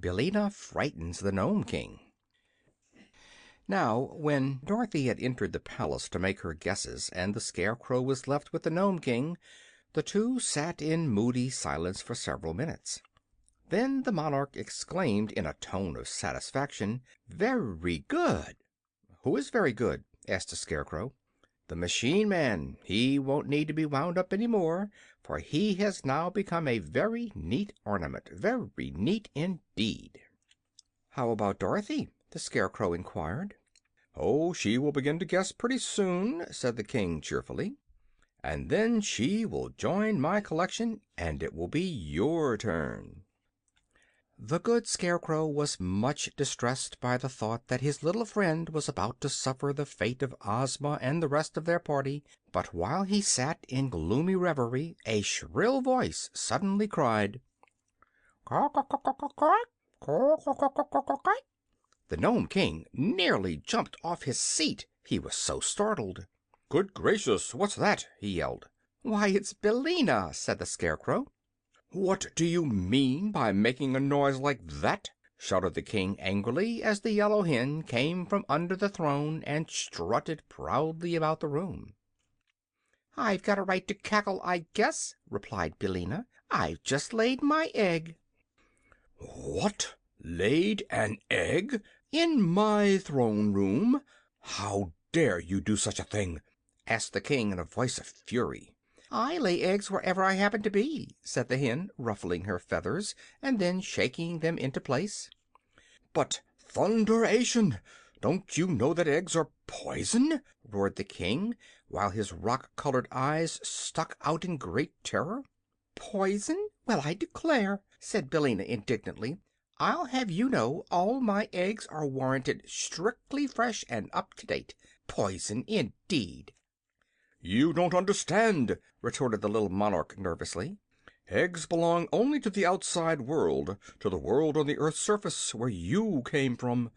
Billina Frightens the Nome King. Now, when Dorothy had entered the palace to make her guesses and the Scarecrow was left with the Nome King, the two sat in moody silence for several minutes. Then the monarch exclaimed in a tone of satisfaction, "Very good!" "Who is very good?" asked the Scarecrow. "The machine man. He won't need to be wound up any more, for he has now become a very neat ornament. Very neat indeed." "How about Dorothy?" the Scarecrow inquired. "Oh, she will begin to guess pretty soon," said the King cheerfully. "And then she will join my collection, and it will be your turn." The good Scarecrow was much distressed by the thought that his little friend was about to suffer the fate of Ozma and the rest of their party, but while he sat in gloomy reverie a shrill voice suddenly cried, "Caw, caw, caw, caw, caw, caw, caw, caw, caw, caw, caw, caw, caw." The Nome King nearly jumped off his seat, he was so startled. "Good gracious, what's that?" he yelled. "Why, it's Billina," said the Scarecrow. "What do you mean by making a noise like that?" shouted the King angrily, as the Yellow Hen came from under the throne and strutted proudly about the room. "I've got a right to cackle, I guess," replied Billina. "I've just laid my egg." "What? Laid an egg? In my throne room? How dare you do such a thing?" asked the King in a voice of fury. "I lay eggs wherever I happen to be," said the hen, ruffling her feathers and then shaking them into place. "But thunderation! Don't you know that eggs are poison?" roared the King, while his rock-colored eyes stuck out in great terror. "Poison? Well, I declare!" said Billina indignantly. "I'll have you know all my eggs are warranted strictly fresh and up to date. Poison, indeed!" "You don't understand," retorted the little monarch nervously. "Eggs belong only to the outside world, to the world on the earth's surface, where you came from.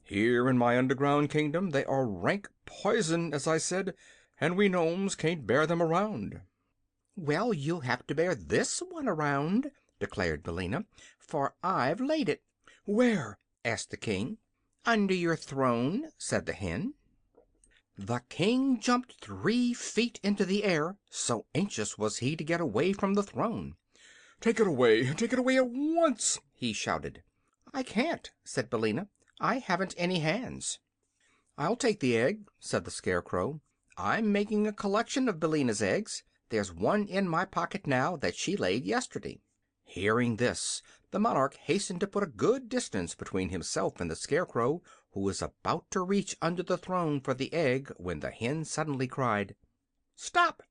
Here in my underground kingdom they are rank poison, as I said, and we Nomes can't bear them around." "Well, you'll have to bear this one around," declared Billina, "for I've laid it." "Where?" asked the King. "Under your throne," said the hen. The King jumped 3 feet into the air, so anxious was he to get away from the throne. Take it away at once!" he shouted. "I can't," said Billina. "I haven't any hands." "I'll take the egg," said the Scarecrow. "I'm making a collection of Billina's eggs. There's one in my pocket now that she laid yesterday." Hearing this, the monarch hastened to put a good distance between himself and the Scarecrow, who was about to reach under the throne for the egg when the hen suddenly cried, "Stop!"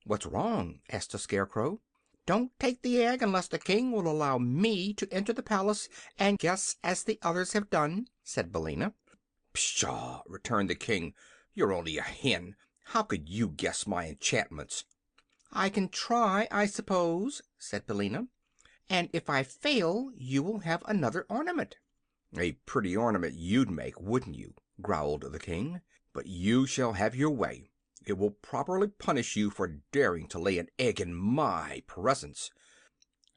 "What's wrong?" asked the Scarecrow. "Don't take the egg unless the King will allow me to enter the palace and guess as the others have done," said Billina. "Pshaw!" returned the King. "You're only a hen. How could you guess my enchantments?" "I can try, I suppose," said Billina. "And if I fail you will have another ornament." "A pretty ornament you'd make, wouldn't you?" growled the King. "But you shall have your way. It will properly punish you for daring to lay an egg in my presence.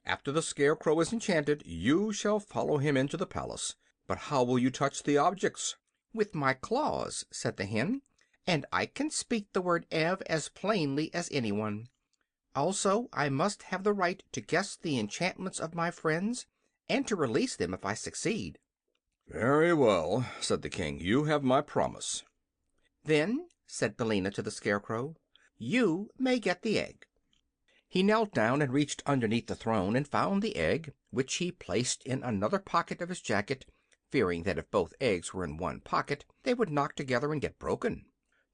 After the Scarecrow is enchanted you shall follow him into the palace. But how will you touch the objects?" "With my claws," said the hen, "and I can speak the word Ev as plainly as anyone. Also, I must have the right to guess the enchantments of my friends, and to release them if I succeed." "Very well," said the King. "You have my promise." "Then," said Billina to the Scarecrow, "you may get the egg." He knelt down and reached underneath the throne and found the egg, which he placed in another pocket of his jacket, fearing that if both eggs were in one pocket they would knock together and get broken.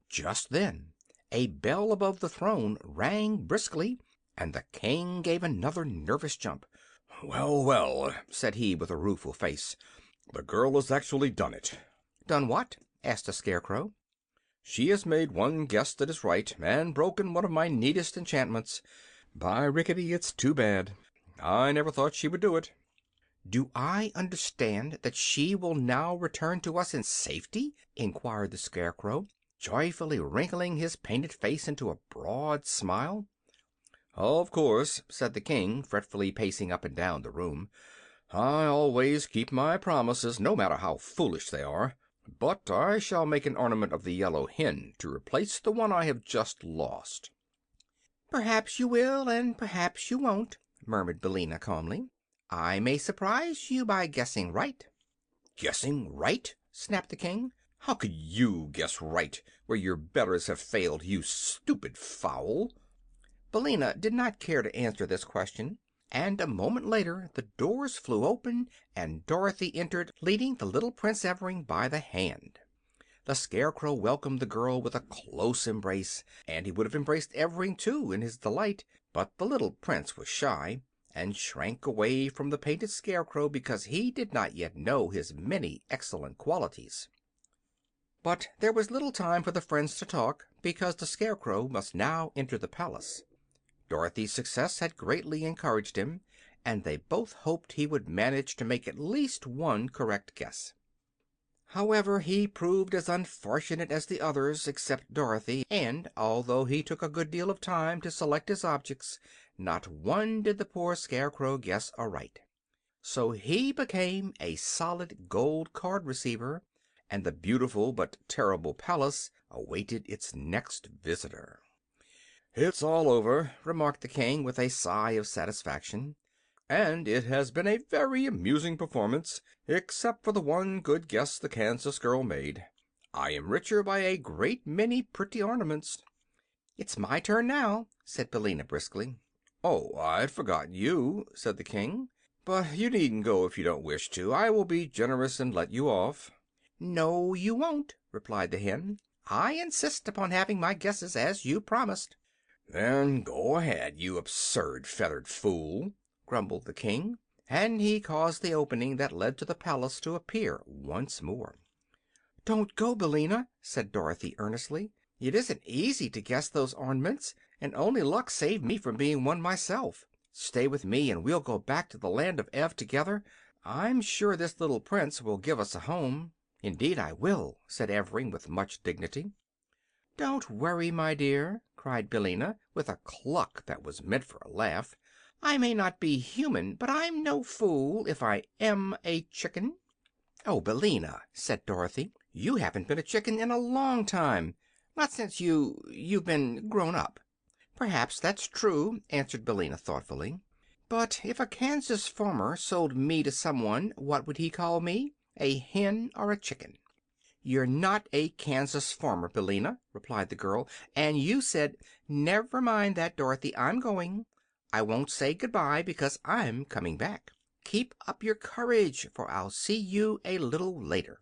Just then a bell above the throne rang briskly, and the King gave another nervous jump. "Well, well," said he, with a rueful face, "the girl has actually done it." "Done what?" asked the Scarecrow. "She has made one guess that is right, and broken one of my neatest enchantments. By rickety, it's too bad. I never thought she would do it." "Do I understand that she will now return to us in safety?" inquired the Scarecrow, joyfully wrinkling his painted face into a broad smile. "Of course," said the King, fretfully pacing up and down the room. I always keep my promises, no matter how foolish they are. But I shall make an ornament of the yellow hen to replace the one I have just lost." "Perhaps you will, and perhaps you won't," murmured Billina calmly. "I may surprise you by guessing right." "Guessing right?" snapped the king. "How could you guess right where your betters have failed, you stupid fowl?" Billina did not care to answer this question, and a moment later the doors flew open and Dorothy entered, leading the little Prince Evering by the hand. The Scarecrow welcomed the girl with a close embrace, and he would have embraced Evering, too, in his delight, but the little Prince was shy, and shrank away from the painted Scarecrow because he did not yet know his many excellent qualities. But there was little time for the friends to talk, because the Scarecrow must now enter the palace. Dorothy's success had greatly encouraged him, and they both hoped he would manage to make at least one correct guess. However, he proved as unfortunate as the others, except Dorothy, and although he took a good deal of time to select his objects, not one did the poor Scarecrow guess aright. So he became a solid gold card receiver, and the beautiful but terrible palace awaited its next visitor. "It's all over," remarked the king, with a sigh of satisfaction, "and it has been a very amusing performance, except for the one good guess the Kansas girl made. I am richer by a great many pretty ornaments." "It's my turn now," said Billina briskly. "Oh, I'd forgotten you," said the king. "But you needn't go if you don't wish to. I will be generous and let you off." "No, you won't," replied the hen. "I insist upon having my guesses, as you promised." "Then go ahead, you absurd feathered fool," grumbled the king, and he caused the opening that led to the palace to appear once more. "Don't go, Billina," said Dorothy earnestly. "It isn't easy to guess those ornaments, and only luck saved me from being one myself. Stay with me, and we'll go back to the land of Ev together. I'm sure this little prince will give us a home." "Indeed I will," said Evring with much dignity. "Don't worry, my dear," cried Billina, with a cluck that was meant for a laugh. "I may not be human, but I'm no fool, if I am a chicken." "Oh, Billina," said Dorothy, "you haven't been a chicken in a long time. Not since you've been grown up." "Perhaps that's true," answered Billina thoughtfully. "But if a Kansas farmer sold me to someone, what would he call me? A hen or a chicken?" "You're not a Kansas farmer, Billina," replied the girl, "and you said—" "Never mind that, Dorothy. I'm going. I won't say good-bye, because I'm coming back. Keep up your courage, for I'll see you a little later."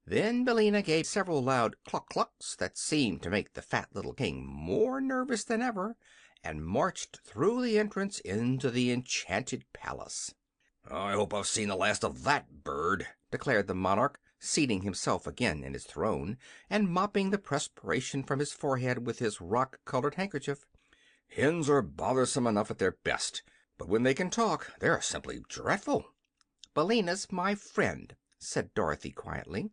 Then Billina gave several loud cluck-clucks that seemed to make the fat little king more nervous than ever, and marched through the entrance into the enchanted palace. "I hope I've seen the last of that bird," declared the monarch, seating himself again in his throne and mopping the perspiration from his forehead with his rock-colored handkerchief. "Hens are bothersome enough at their best, but when they can talk they're simply dreadful." "Billina's my friend," said Dorothy quietly.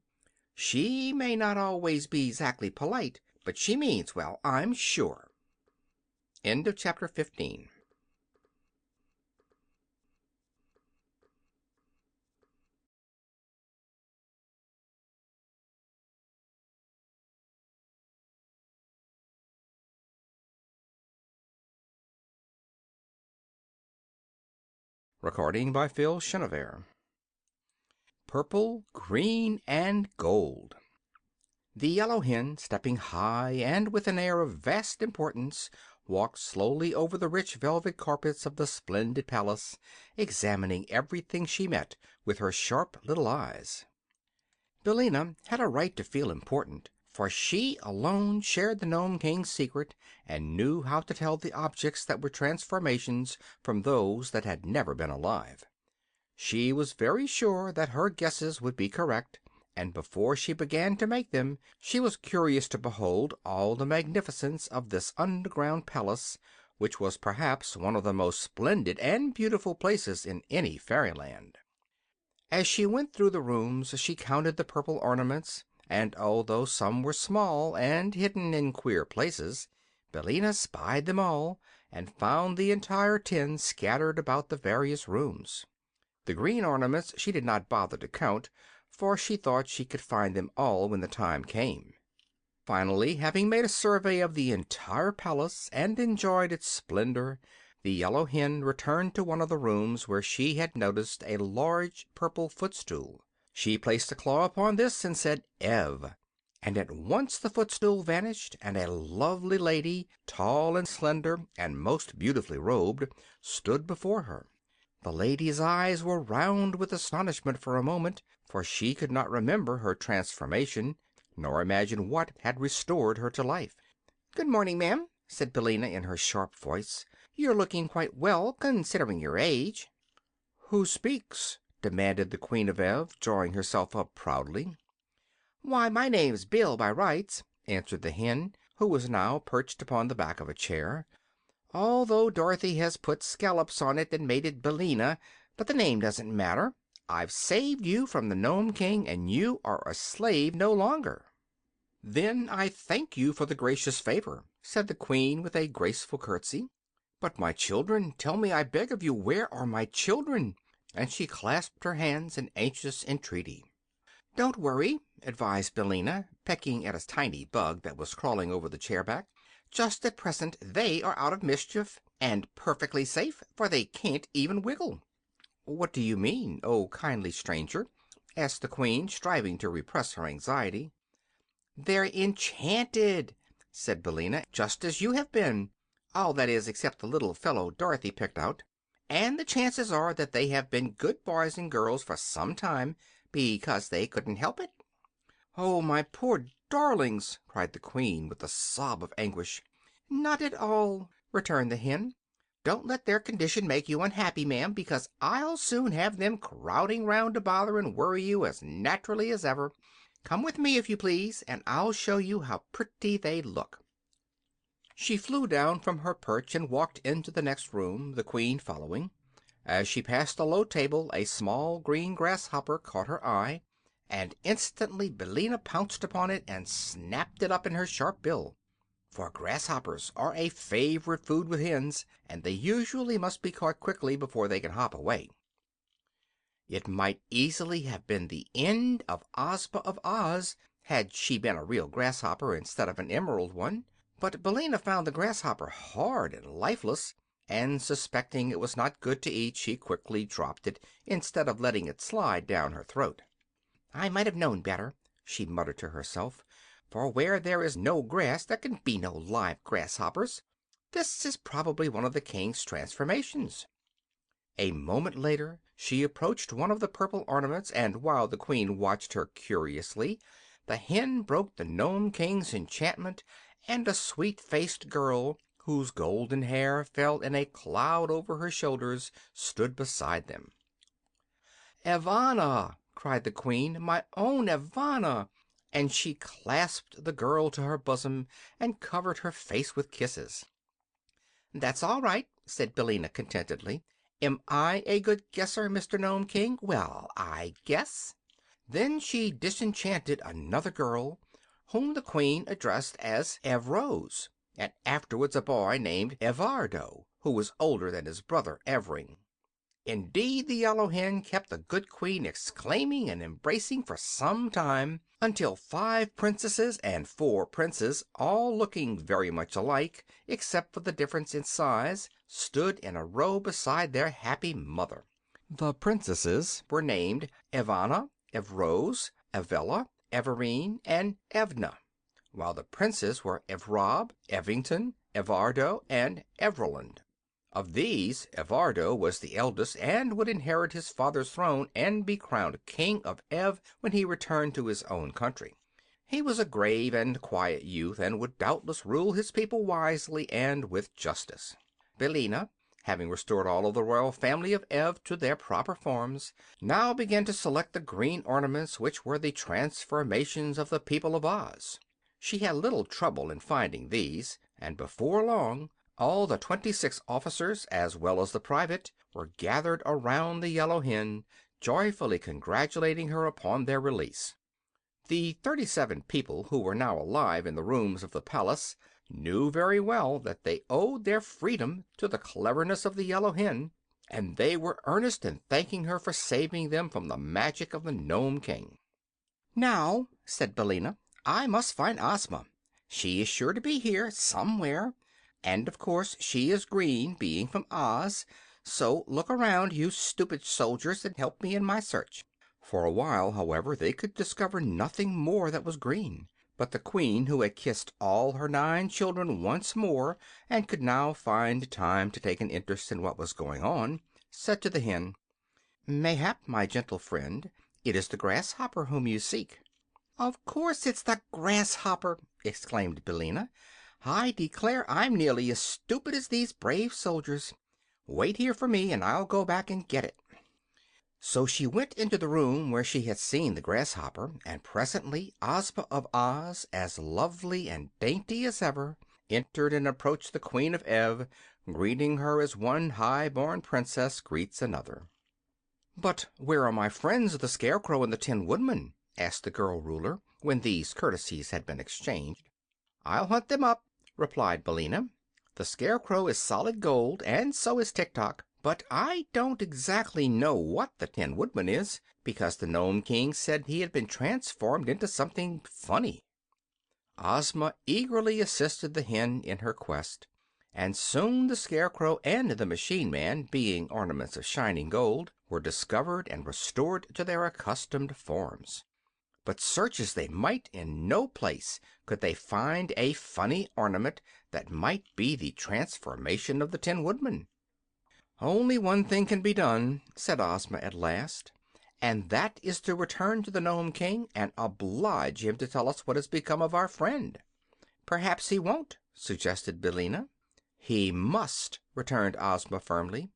"She may not always be 'zactly polite, but she means well, I'm sure." End of Chapter 15. Recording by Phil Chenevert. Purple, Green, and Gold. The Yellow Hen, stepping high and with an air of vast importance, walked slowly over the rich velvet carpets of the splendid palace, examining everything she met with her sharp little eyes. Billina had a right to feel important, for she alone shared the Nome King's secret and knew how to tell the objects that were transformations from those that had never been alive. She was very sure that her guesses would be correct, and before she began to make them she was curious to behold all the magnificence of this underground palace, which was perhaps one of the most splendid and beautiful places in any fairyland. As she went through the rooms she counted the purple ornaments, and although some were small and hidden in queer places, Billina spied them all and found the entire 10 scattered about the various rooms. The green ornaments she did not bother to count, for she thought she could find them all when the time came. Finally, having made a survey of the entire palace and enjoyed its splendor, the Yellow Hen returned to one of the rooms where she had noticed a large purple footstool. She placed a claw upon this and said "Ev," and at once the footstool vanished, and a lovely lady, tall and slender and most beautifully robed, stood before her. The lady's eyes were round with astonishment for a moment, for she could not remember her transformation, nor imagine what had restored her to life. "Good morning, ma'am," said Billina in her sharp voice. "You're looking quite well, considering your age." "Who speaks?" demanded the Queen of Ev, drawing herself up proudly. "Why, my name's Bill by rights," answered the hen, who was now perched upon the back of a chair, "although Dorothy has put scallops on it and made it Billina. But the name doesn't matter. I've saved you from the Nome King, and you are a slave no longer." "Then I thank you for the gracious favor," said the Queen with a graceful curtsy. "But my children, tell me, I beg of you, where are my children?" And she clasped her hands in anxious entreaty. "Don't worry," advised Billina, pecking at a tiny bug that was crawling over the chair back. "Just at present they are out of mischief, and perfectly safe, for they can't even wiggle." "What do you mean, oh kindly stranger?" asked the Queen, striving to repress her anxiety. "They're enchanted," said Billina, "just as you have been. All, that is, except the little fellow Dorothy picked out. And the chances are that they have been good boys and girls for some time, because they couldn't help it." "Oh, my poor darlings!" cried the Queen, with a sob of anguish. "Not at all," returned the hen. "Don't let their condition make you unhappy, ma'am, because I'll soon have them crowding round to bother and worry you as naturally as ever. Come with me, if you please, and I'll show you how pretty they look." She flew down from her perch and walked into the next room, the Queen following. As she passed a low table a small green grasshopper caught her eye, and instantly Billina pounced upon it and snapped it up in her sharp bill. For grasshoppers are a favorite food with hens, and they usually must be caught quickly before they can hop away. It might easily have been the end of Ozma of Oz had she been a real grasshopper instead of an emerald one. But Billina found the grasshopper hard and lifeless, and suspecting it was not good to eat, she quickly dropped it instead of letting it slide down her throat. "I might have known better," she muttered to herself, "for where there is no grass there can be no live grasshoppers. This is probably one of the King's transformations." A moment later she approached one of the purple ornaments, and while the Queen watched her curiously, the hen broke the Nome King's enchantment, and a sweet-faced girl, whose golden hair fell in a cloud over her shoulders, stood beside them. "Evanna!" cried the Queen, "my own Evanna!" and she clasped the girl to her bosom and covered her face with kisses. "That's all right," said Billina contentedly. "Am I a good guesser, Mr. Nome King? Well, I guess." Then she disenchanted another girl, whom the Queen addressed as Evrose, and afterwards a boy named Evardo, who was older than his brother Evring. Indeed, the Yellow Hen kept the good Queen exclaiming and embracing for some time, until 5 princesses and 4 princes, all looking very much alike except for the difference in size, stood in a row beside their happy mother. The princesses were named Evanna, Evrose, Evella, Everine, and Evna, while the princes were Evrob, Evington, Evardo, and Evroland. Of these, Evardo was the eldest, and would inherit his father's throne and be crowned King of Ev when he returned to his own country. He was a grave and quiet youth, and would doubtless rule his people wisely and with justice. Billina, having restored all of the royal family of Ev to their proper forms, now began to select the green ornaments which were the transformations of the people of Oz. She had little trouble in finding these, and before long all the 26 officers, as well as the private, were gathered around the Yellow Hen, joyfully congratulating her upon their release. The 37 people who were now alive in the rooms of the palace knew very well that they owed their freedom to the cleverness of the Yellow Hen, and they were earnest in thanking her for saving them from the magic of the Nome King. "Now," said Billina, "I must find Ozma. She is sure to be here somewhere, and of course she is green, being from Oz. So look around, you stupid soldiers, and help me in my search." For a while, however, they could discover nothing more that was green. But the Queen, who had kissed all her 9 children once more and could now find time to take an interest in what was going on, said to the hen, "Mayhap, my gentle friend, it is the grasshopper whom you seek." "Of course it's the grasshopper!" exclaimed Billina. "I declare I'm nearly as stupid as these brave soldiers. Wait here for me, and I'll go back and get it." So she went into the room where she had seen the grasshopper, and presently Ozma of Oz, as lovely and dainty as ever, entered and approached the Queen of Ev, greeting her as one high-born princess greets another. "But where are my friends, the Scarecrow and the Tin Woodman?" asked the girl Ruler, when these courtesies had been exchanged. "I'll hunt them up," replied Billina. "The Scarecrow is solid gold, and so is Tik-Tok. But I don't exactly know what the Tin Woodman is, because the Nome King said he had been transformed into something funny." Ozma eagerly assisted the hen in her quest, and soon the Scarecrow and the machine man, being ornaments of shining gold, were discovered and restored to their accustomed forms. But search as they might, in no place could they find a funny ornament that might be the transformation of the Tin Woodman. "Only one thing can be done," said Ozma at last, "and that is to return to the Nome King and oblige him to tell us what has become of our friend." "Perhaps he won't," suggested Billina. "He must," returned Ozma firmly.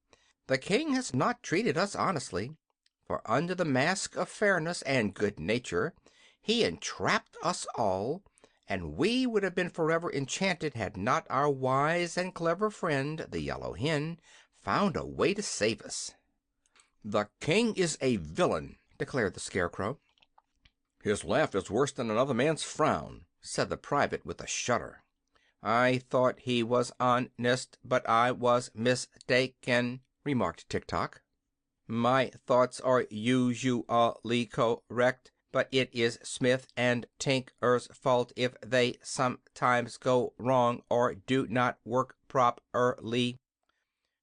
"The King has not treated us honestly, for under the mask of fairness and good nature he entrapped us all, and we would have been forever enchanted had not our wise and clever friend, the Yellow Hen, found a way to save us." "The King is a villain," declared the Scarecrow. "His laugh is worse than another man's frown," said the private with a shudder. "I thought he was honest, but I was mistaken," remarked Tik-Tok. "My thoughts are usually correct, but it is Smith and Tinker's fault if they sometimes go wrong or do not work properly."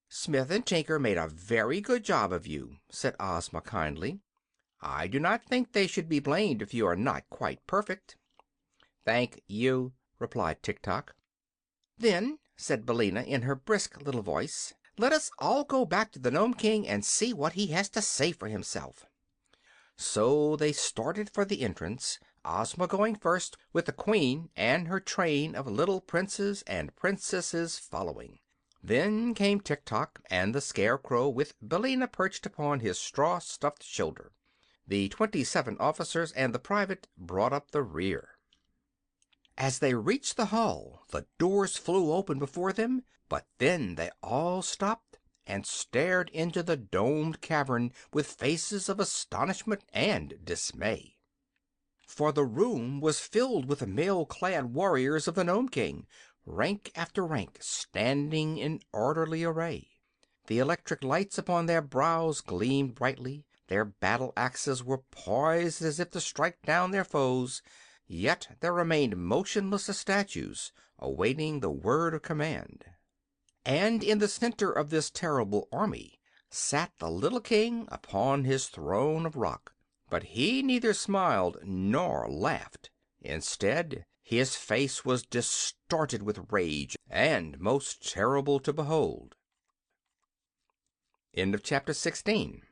"Smith and Tinker made a very good job of you," said Ozma kindly. "I do not think they should be blamed if you are not quite perfect." "Thank you," replied Tik-Tok. "Then," said Billina in her brisk little voice, "let us all go back to the Nome King and see what he has to say for himself." So they started for the entrance, Ozma going first, with the Queen and her train of little princes and princesses following. Then came Tik-Tok and the Scarecrow, with Billina perched upon his straw-stuffed shoulder. The 27 officers and the private brought up the rear. As they reached the hall, the doors flew open before them, but then they all stopped and stared into the domed cavern with faces of astonishment and dismay. For the room was filled with the mail-clad warriors of the Nome King, rank after rank, standing in orderly array. The electric lights upon their brows gleamed brightly. Their battle axes were poised as if to strike down their foes, yet they remained motionless as statues, awaiting the word of command. And in the center of this terrible army sat the little King upon his throne of rock. But he neither smiled nor laughed. Instead, his face was distorted with rage and most terrible to behold. End of chapter 16.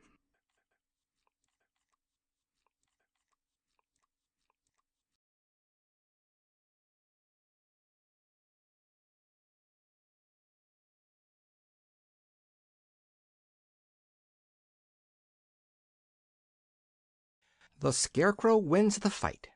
The Scarecrow wins the fight.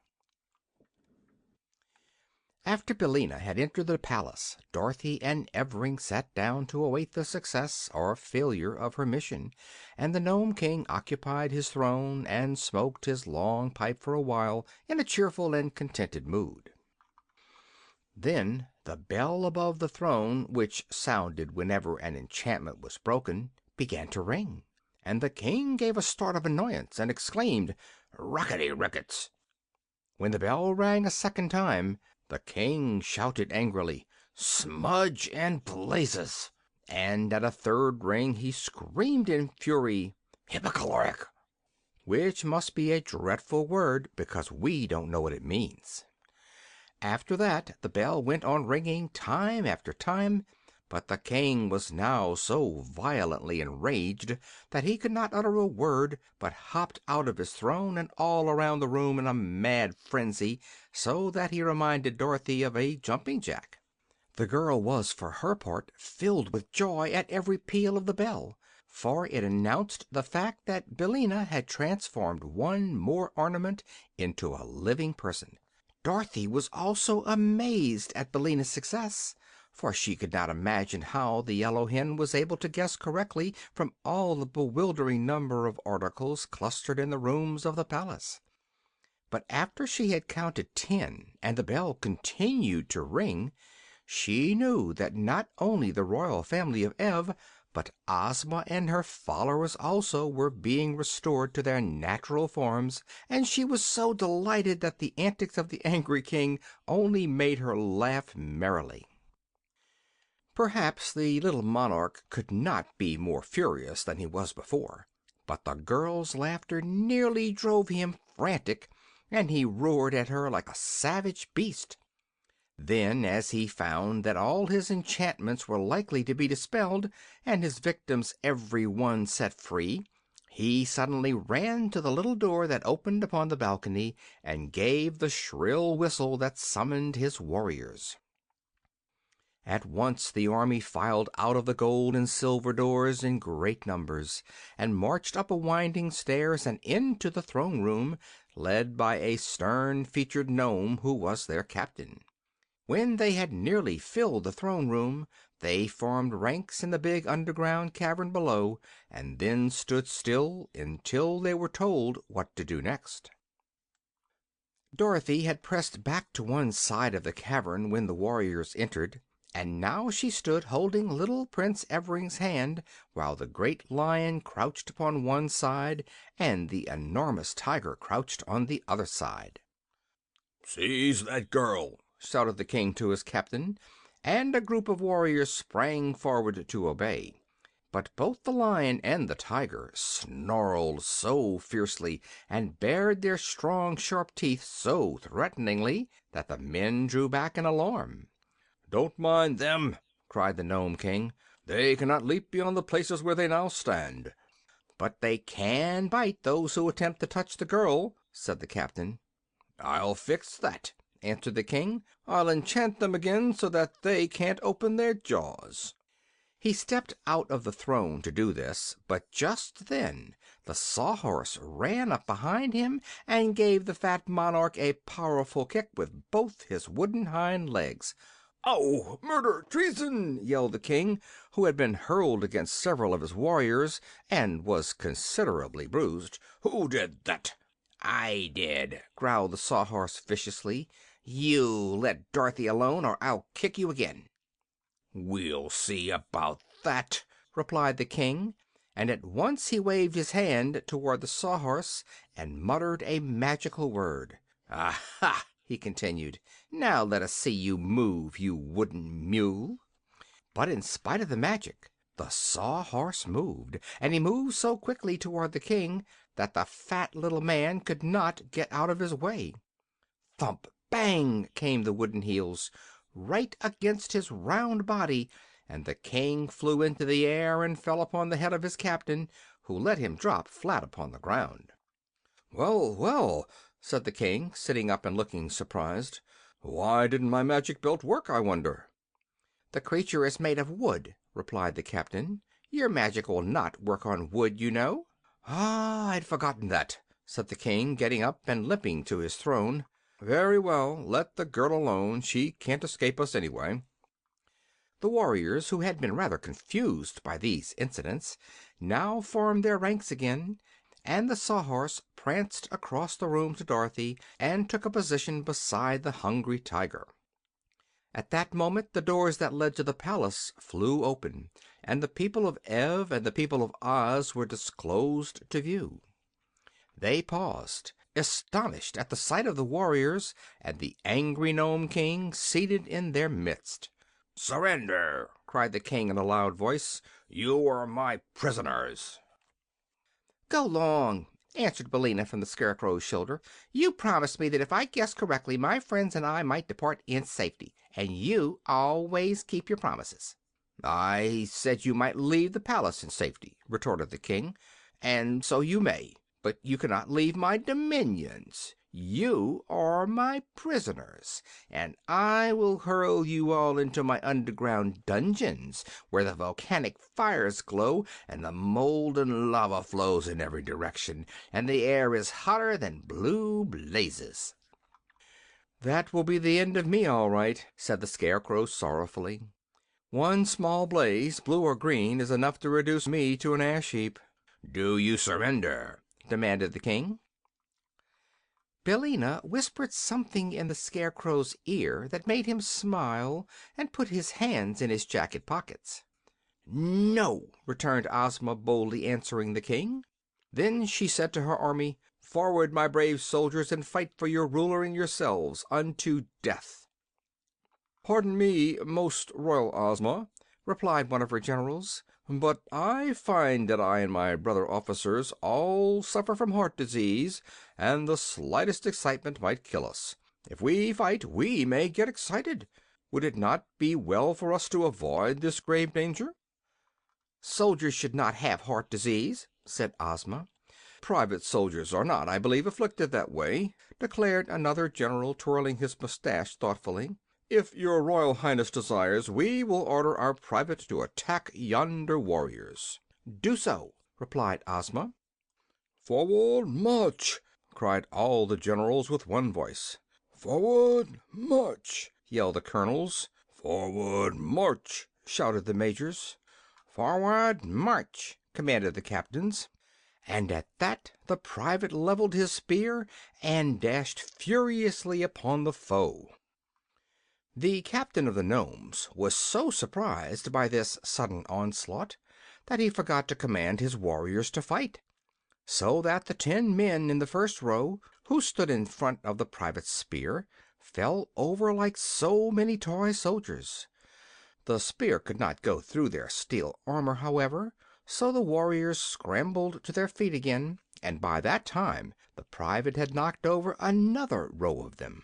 After Billina had entered the palace, Dorothy and Evring sat down to await the success or failure of her mission, and the Nome King occupied his throne and smoked his long pipe for a while in a cheerful and contented mood. Then the bell above the throne, which sounded whenever an enchantment was broken, began to ring, and the king gave a start of annoyance and exclaimed, "Rockety rickets!" When the bell rang a second time, the king shouted angrily, "Smudge and blazes!" And at a third ring he screamed in fury, "Hypocaloric!" which must be a dreadful word, because we don't know what it means. After that the bell went on ringing time after time, but the king was now so violently enraged that he could not utter a word, but hopped out of his throne and all around the room in a mad frenzy, so that he reminded Dorothy of a jumping jack. The girl was, for her part, filled with joy at every peal of the bell, for it announced the fact that Billina had transformed one more ornament into a living person. Dorothy was also amazed at Billina's success, for she could not imagine how the Yellow Hen was able to guess correctly from all the bewildering number of articles clustered in the rooms of the palace. But after she had counted 10 and the bell continued to ring, she knew that not only the royal family of Ev, but Ozma and her followers also were being restored to their natural forms, and she was so delighted that the antics of the angry king only made her laugh merrily. Perhaps the little monarch could not be more furious than he was before, but the girl's laughter nearly drove him frantic, and he roared at her like a savage beast. Then, as he found that all his enchantments were likely to be dispelled and his victims every one set free, he suddenly ran to the little door that opened upon the balcony and gave the shrill whistle that summoned his warriors. At once the army filed out of the gold and silver doors in great numbers, and marched up a winding stairs and into the throne room, led by a stern-featured Nome who was their captain. When they had nearly filled the throne room, they formed ranks in the big underground cavern below, and then stood still until they were told what to do next. Dorothy had pressed back to one side of the cavern when the warriors entered, and now she stood holding little Prince Evering's hand, while the great Lion crouched upon one side and the enormous Tiger crouched on the other side. "Seize that girl!" shouted the king to his captain, and a group of warriors sprang forward to obey. But both the Lion and the Tiger snarled so fiercely and bared their strong, sharp teeth so threateningly that the men drew back in alarm. "Don't mind them!" cried the Nome King. "They cannot leap beyond the places where they now stand." "But they can bite those who attempt to touch the girl," said the captain. "I'll fix that," answered the king. "I'll enchant them again so that they can't open their jaws." He stepped out of the throne to do this, but just then the Sawhorse ran up behind him and gave the fat monarch a powerful kick with both his wooden hind legs. "Oh, murder! Treason!" yelled the king, who had been hurled against several of his warriors and was considerably bruised. "Who did that?" "I did," growled the Sawhorse viciously. "You let Dorothy alone, or I'll kick you again." "We'll see about that," replied the king, and at once he waved his hand toward the Sawhorse and muttered a magical word. "Aha!" he continued. "Now let us see you move, you wooden mule." But in spite of the magic, the Sawhorse moved, and he moved so quickly toward the king that the fat little man could not get out of his way. Thump! Bang! came the wooden heels, right against his round body, and the king flew into the air and fell upon the head of his captain, who let him drop flat upon the ground. "Well, well," said the king, sitting up and looking surprised. "Why didn't my magic belt work, I wonder?" "The creature is made of wood," replied the captain. "Your magic will not work on wood, you know." "Ah, I'd forgotten that," said the king, getting up and limping to his throne. "Very well, let the girl alone. She can't escape us anyway." The warriors, who had been rather confused by these incidents, now formed their ranks again, and the Sawhorse pranced across the room to Dorothy and took a position beside the Hungry Tiger. At that moment the doors that led to the palace flew open, and the people of Ev and the people of Oz were disclosed to view. They paused, astonished at the sight of the warriors and the angry Nome King seated in their midst. "Surrender!" cried the King in a loud voice. "You are my prisoners." "Go long," answered Billina from the Scarecrow's shoulder. "You promised me that if I guessed correctly my friends and I might depart in safety, and you always keep your promises." "I said you might leave the palace in safety," retorted the King, "and so you may. But you cannot leave my dominions. You are my prisoners, and I will hurl you all into my underground dungeons, where the volcanic fires glow and the molten lava flows in every direction, and the air is hotter than blue blazes." "That will be the end of me, all right," said the Scarecrow sorrowfully. "One small blaze, blue or green, is enough to reduce me to an ash heap." "Do you surrender?" demanded the King. Billina whispered something in the Scarecrow's ear that made him smile and put his hands in his jacket pockets. "No," returned Ozma, boldly answering the King. Then she said to her army, "Forward, my brave soldiers, and fight for your ruler and yourselves unto death." "Pardon me, most royal Ozma," replied one of her generals, "but I find that I and my brother officers all suffer from heart disease, and the slightest excitement might kill us. If we fight, we may get excited. Would it not be well for us to avoid this grave danger?" "Soldiers should not have heart disease," said Ozma. "Private soldiers are not, I believe, afflicted that way," declared another general, twirling his mustache thoughtfully. "If your Royal Highness desires, we will order our private to attack yonder warriors." "Do so," replied Ozma. "Forward, march!" cried all the generals with one voice. "Forward, march!" yelled the colonels. "Forward, march!" shouted the majors. "Forward, march!" commanded the captains. And at that the private leveled his spear and dashed furiously upon the foe. The captain of the Nomes was so surprised by this sudden onslaught that he forgot to command his warriors to fight, so that the 10 men in the first row, who stood in front of the private's spear, fell over like so many toy soldiers. The spear could not go through their steel armor, however, so the warriors scrambled to their feet again, and by that time the private had knocked over another row of them.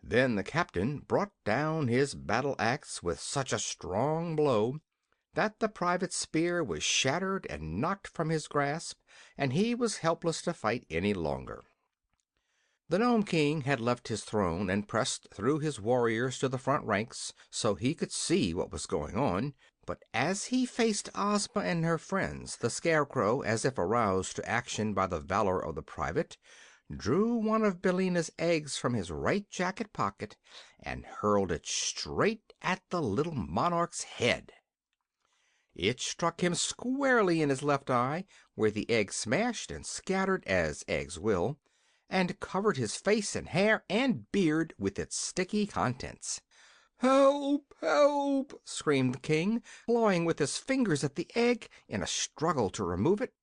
Then the captain brought down his battle axe with such a strong blow that the private's spear was shattered and knocked from his grasp, and he was helpless to fight any longer. The Nome King had left his throne and pressed through his warriors to the front ranks so he could see what was going on, but as he faced Ozma and her friends, the Scarecrow, as if aroused to action by the valor of the private, drew one of Billina's eggs from his right jacket pocket and hurled it straight at the little monarch's head. It struck him squarely in his left eye, where the egg smashed and scattered, as eggs will, and covered his face and hair and beard with its sticky contents. "Help! Help!" screamed the King, clawing with his fingers at the egg in a struggle to remove it.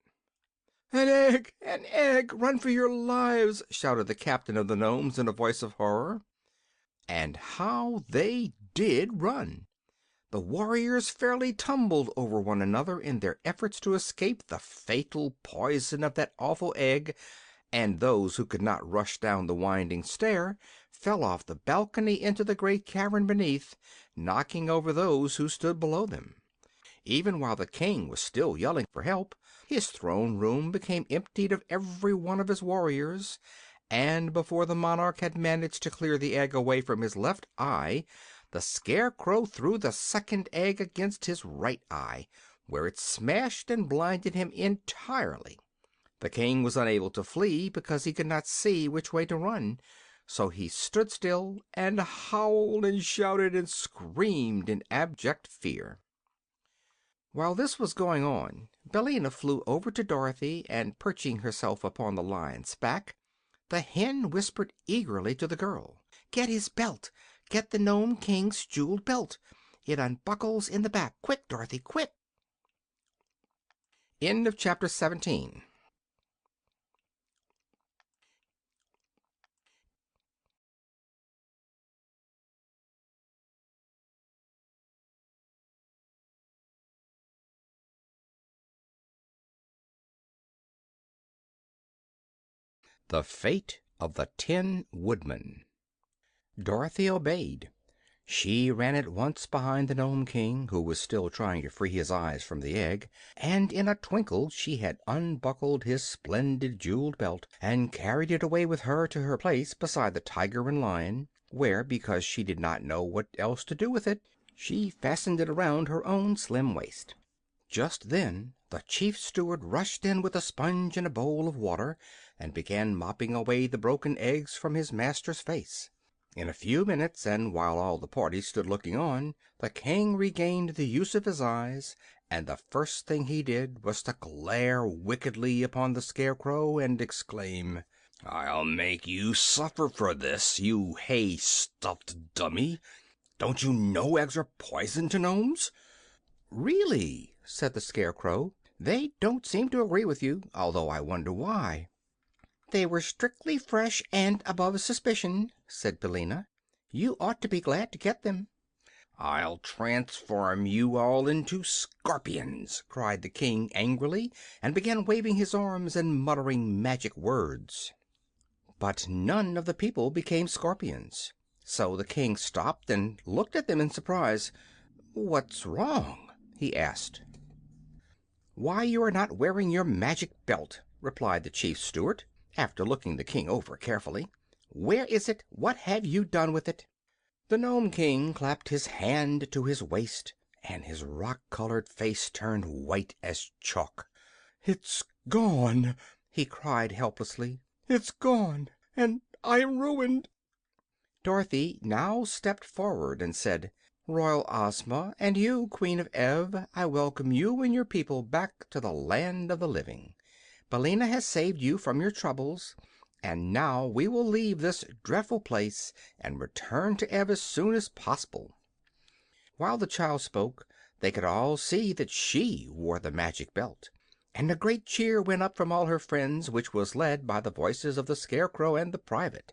"An egg! An egg! Run for your lives!" shouted the captain of the Nomes in a voice of horror. And how they did run! The warriors fairly tumbled over one another in their efforts to escape the fatal poison of that awful egg, and those who could not rush down the winding stair fell off the balcony into the great cavern beneath, knocking over those who stood below them. Even while the King was still yelling for help, his throne room became emptied of every one of his warriors, and before the monarch had managed to clear the egg away from his left eye, the Scarecrow threw the second egg against his right eye, where it smashed and blinded him entirely. The King was unable to flee because he could not see which way to run, so he stood still and howled and shouted and screamed in abject fear. While this was going on, Billina flew over to Dorothy, and perching herself upon the lion's back, the hen whispered eagerly to the girl, "Get his belt! get the Nome King's jeweled belt. It unbuckles in the back. Quick, Dorothy, quick!" End of chapter 17. The Fate of the Tin Woodman. Dorothy obeyed. She ran at once behind the Nome King, who was still trying to free his eyes from the egg, and in a twinkle she had unbuckled his splendid jeweled belt and carried it away with her to her place beside the Tiger and Lion, where, because she did not know what else to do with it, she fastened it around her own slim waist. Just then the chief steward rushed in with a sponge and a bowl of water, and began mopping away the broken eggs from his master's face. In a few minutes, and while all the party stood looking on, the King regained the use of his eyes, and the first thing he did was to glare wickedly upon the Scarecrow and exclaim: "I'll make you suffer for this, you hay-stuffed dummy! Don't you know eggs are poison to gnomes?" "Really," said the Scarecrow, "they don't seem to agree with you, although I wonder why." "They were strictly fresh and above suspicion," said Billina. "You ought to be glad to get them." "I'll transform you all into scorpions!" cried the King angrily, and began waving his arms and muttering magic words. But none of the people became scorpions, so the King stopped and looked at them in surprise. "What's wrong?" he asked. "Why, you are not wearing your magic belt," replied the chief steward, after looking the King over carefully. "Where is it? What have you done with it?" The Nome King clapped his hand to his waist, and his rock-colored face turned white as chalk. "It's gone!" he cried helplessly. "It's gone, and I am ruined!" Dorothy now stepped forward and said: "Royal Ozma, and you, Queen of Ev, I welcome you and your people back to the land of the living. Billina has saved you from your troubles, and now we will leave this dreadful place and return to Ev as soon as possible." While the child spoke, they could all see that she wore the magic belt, and a great cheer went up from all her friends, which was led by the voices of the Scarecrow and the Private.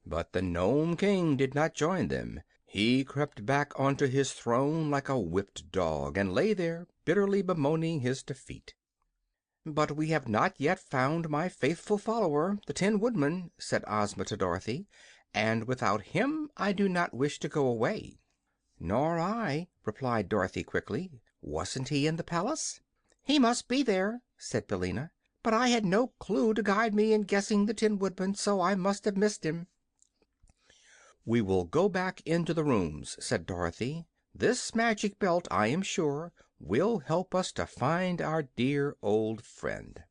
But the Nome King did not join them. He crept back onto his throne like a whipped dog, and lay there bitterly bemoaning his defeat. "But we have not yet found my faithful follower, the Tin Woodman," said Ozma to Dorothy, "and without him I do not wish to go away." "Nor I," replied Dorothy quickly. "Wasn't he in the palace?" "He must be there," said Billina, "but I had no clue to guide me in guessing the Tin Woodman, so I must have missed him." "We will go back into the rooms," said Dorothy. "This magic belt, I am sure, will help us to find our dear old friend."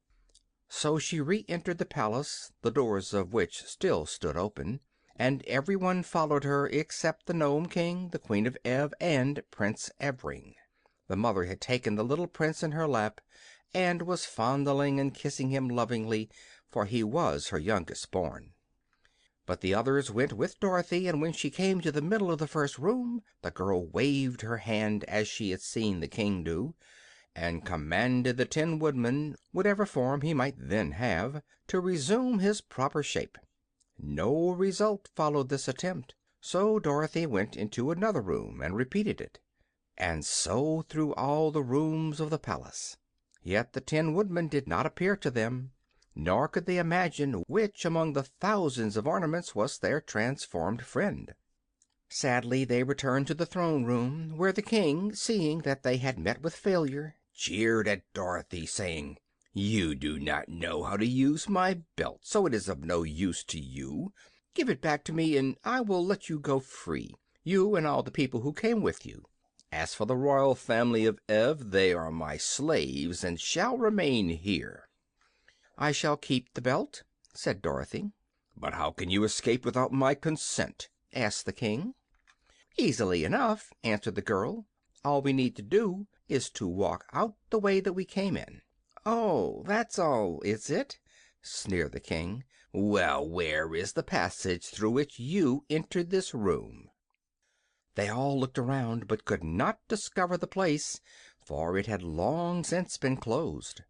So she re-entered the palace, the doors of which still stood open, and everyone followed her except the Nome King, the Queen of Ev, and Prince Evring. The mother had taken the little prince in her lap and was fondling and kissing him lovingly, for he was her youngest born. But the others went with Dorothy, and when she came to the middle of the first room the girl waved her hand as she had seen the King do, and commanded the Tin Woodman, whatever form he might then have, to resume his proper shape. No result followed this attempt, so Dorothy went into another room and repeated it, and so through all the rooms of the palace. Yet the Tin Woodman did not appear to them, nor could they imagine which among the thousands of ornaments was their transformed friend. Sadly they returned to the throne room, where the King, seeing that they had met with failure, jeered at Dorothy, saying: "You do not know how to use my belt, so it is of no use to you. Give it back to me, and I will let you go free, you and all the people who came with you. As for the royal family of Ev, they are my slaves and shall remain here." "I shall keep the belt," said Dorothy. "But how can you escape without my consent?" asked the King. "Easily enough," answered the girl. "All we need to do is to walk out the way that we came in." "Oh, that's all, is it?" sneered the King. "Well, where is the passage through which you entered this room?" They all looked around, but could not discover the place, for it had long since been closed.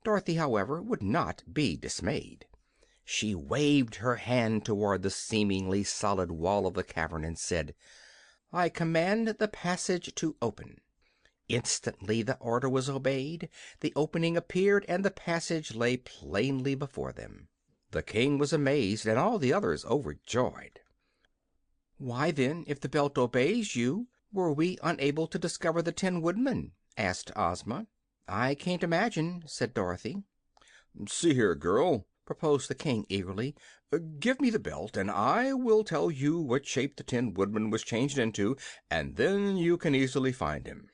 Dorothy, however, would not be dismayed. She waved her hand toward the seemingly solid wall of the cavern and said, "I command the passage to open." Instantly the order was obeyed, the opening appeared, and the passage lay plainly before them. The King was amazed, and all the others overjoyed. "Why, then, if the belt obeys you, were we unable to discover the Tin Woodman?" asked Ozma. "I can't imagine," said Dorothy. "See here, girl," proposed the King eagerly. "Give me the belt, and I will tell you what shape the Tin Woodman was changed into, and then you can easily find him."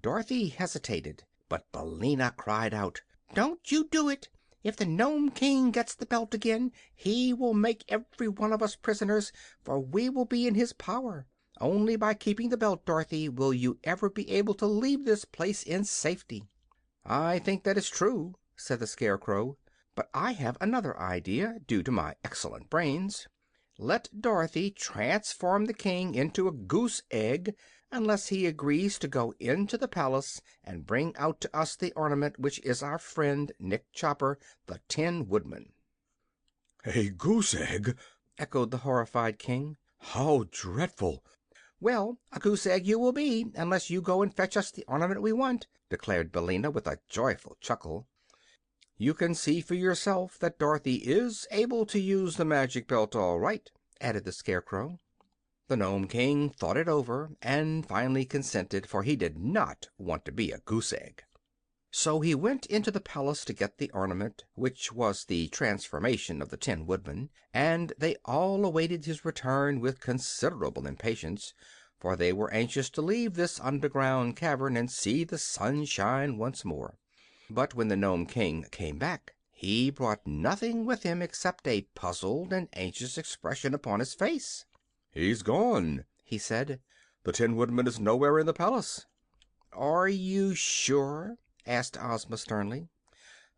Dorothy hesitated, but Billina cried out, "Don't you do it! If the Nome King gets the belt again, he will make every one of us prisoners, for we will be in his power. Only by keeping the belt, Dorothy, will you ever be able to leave this place in safety." "I think that is true," said the Scarecrow, "but I have another idea, due to my excellent brains. Let Dorothy transform the King into a goose egg, unless he agrees to go into the palace and bring out to us the ornament which is our friend Nick Chopper, the Tin Woodman." "A goose egg!" echoed the horrified King. "How dreadful!" "Well, a goose egg you will be, unless you go and fetch us the ornament we want," declared Billina, with a joyful chuckle. "You can see for yourself that Dorothy is able to use the magic belt all right," added the Scarecrow. The Nome King thought it over and finally consented, for he did not want to be a goose egg. So he went into the palace to get the ornament, which was the transformation of the Tin Woodman, and they all awaited his return with considerable impatience, for they were anxious to leave this underground cavern and see the sunshine once more. But when the Nome King came back, he brought nothing with him except a puzzled and anxious expression upon his face. "He's gone," he said. "The Tin Woodman is nowhere in the palace." "Are you sure?" asked Ozma sternly.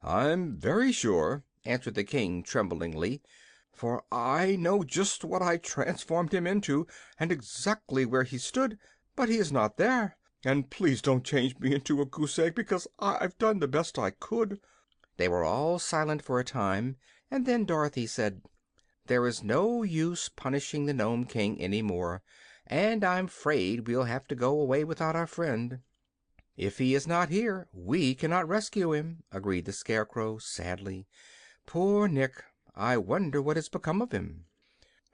"I'm very sure," answered the King tremblingly, "for I know just what I transformed him into, and exactly where he stood. But he is not there. And please don't change me into a goose egg, because I've done the best I could." They were all silent for a time, and then Dorothy said, "There is no use punishing the Nome King any more, and I'm 'fraid we'll have to go away without our friend." "If he is not here, we cannot rescue him," agreed the Scarecrow, sadly. "Poor Nick! I wonder what has become of him."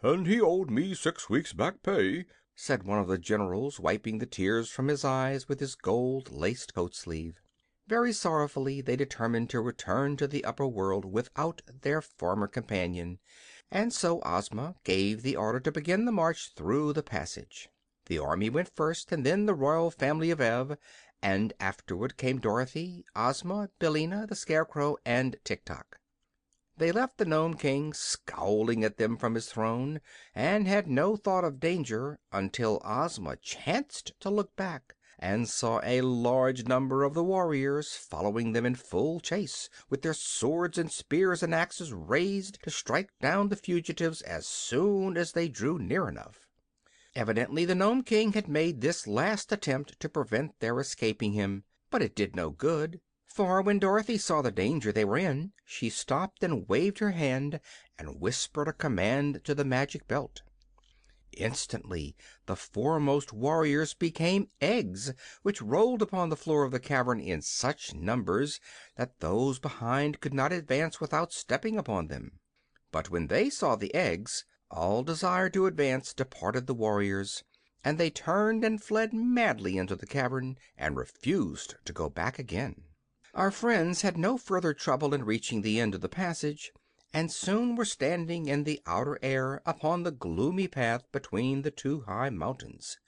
"And he owed me 6 weeks' back pay," said one of the generals, wiping the tears from his eyes with his gold-laced coat sleeve. Very sorrowfully they determined to return to the upper world without their former companion, and so Ozma gave the order to begin the march through the passage. The army went first, and then the royal family of Ev, and afterward came Dorothy, Ozma, Billina, the Scarecrow, and Tik-Tok. They left the Nome King scowling at them from his throne, and had no thought of danger until Ozma chanced to look back and saw a large number of the warriors following them in full chase, with their swords and spears and axes raised to strike down the fugitives as soon as they drew near enough. Evidently the Nome King had made this last attempt to prevent their escaping him, but it did no good, for when Dorothy saw the danger they were in she stopped and waved her hand and whispered a command to the magic belt. Instantly the foremost warriors became eggs, which rolled upon the floor of the cavern in such numbers that those behind could not advance without stepping upon them. But when they saw the eggs, all desire to advance departed the warriors, and they turned and fled madly into the cavern and refused to go back again. Our friends had no further trouble in reaching the end of the passage, and soon were standing in the outer air upon the gloomy path between the two high mountains.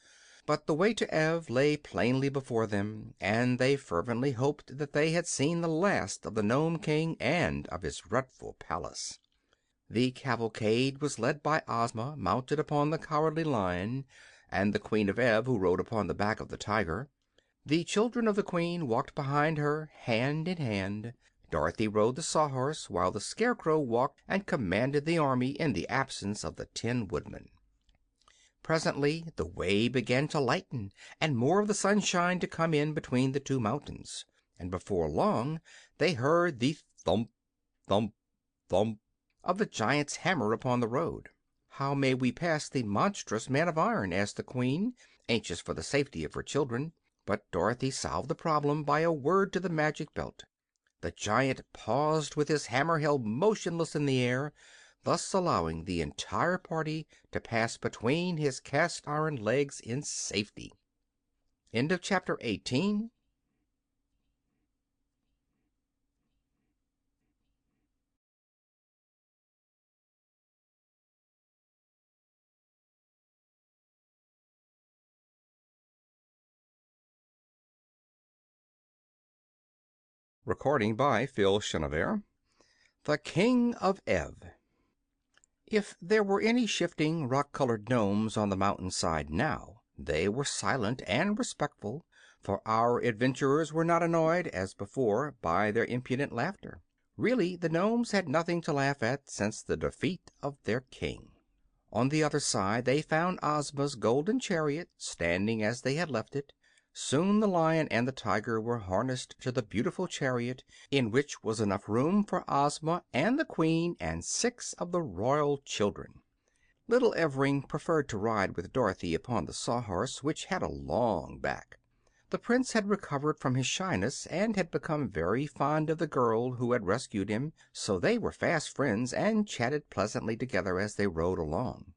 But the way to Ev lay plainly before them, and they fervently hoped that they had seen the last of the Nome King and of his dreadful palace. The cavalcade was led by Ozma, mounted upon the Cowardly Lion, and the Queen of Ev, who rode upon the back of the tiger. The children of the Queen walked behind her, hand in hand. Dorothy rode the Sawhorse, while the Scarecrow walked and commanded the army in the absence of the Tin Woodman. Presently the way began to lighten, and more of the sunshine to come in between the two mountains, and before long they heard the thump, thump, thump of the giant's hammer upon the road. "How may we pass the monstrous man of iron?" asked the Queen, anxious for the safety of her children. But Dorothy solved the problem by a word to the magic belt. The giant paused with his hammer held motionless in the air, thus allowing the entire party to pass between his cast iron legs in safety. End of chapter 18. Recording by Phil Chenevert. The King of Ev. If there were any shifting, rock-colored gnomes on the mountainside now, they were silent and respectful, for our adventurers were not annoyed, as before, by their impudent laughter. Really, the gnomes had nothing to laugh at since the defeat of their king. On the other side they found Ozma's golden chariot, standing as they had left it. Soon the Lion and the Tiger were harnessed to the beautiful chariot, in which was enough room for Ozma and the Queen and 6 of the royal children. Little Evring preferred to ride with Dorothy upon the Sawhorse, which had a long back. The Prince had recovered from his shyness and had become very fond of the girl who had rescued him, so they were fast friends and chatted pleasantly together as they rode along.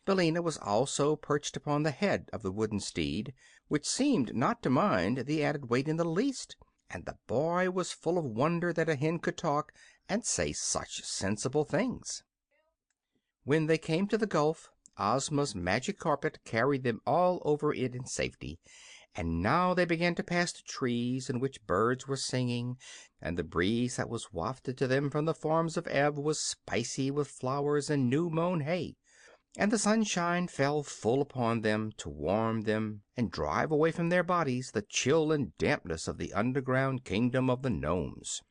Billina was also perched upon the head of the wooden steed, which seemed not to mind the added weight in the least, and the boy was full of wonder that a hen could talk and say such sensible things. When they came to the gulf, Ozma's magic carpet carried them all over it in safety, and now they began to pass the trees in which birds were singing, and the breeze that was wafted to them from the farms of Ev was spicy with flowers and new-mown hay, and the sunshine fell full upon them to warm them and drive away from their bodies the chill and dampness of the underground kingdom of the Nomes.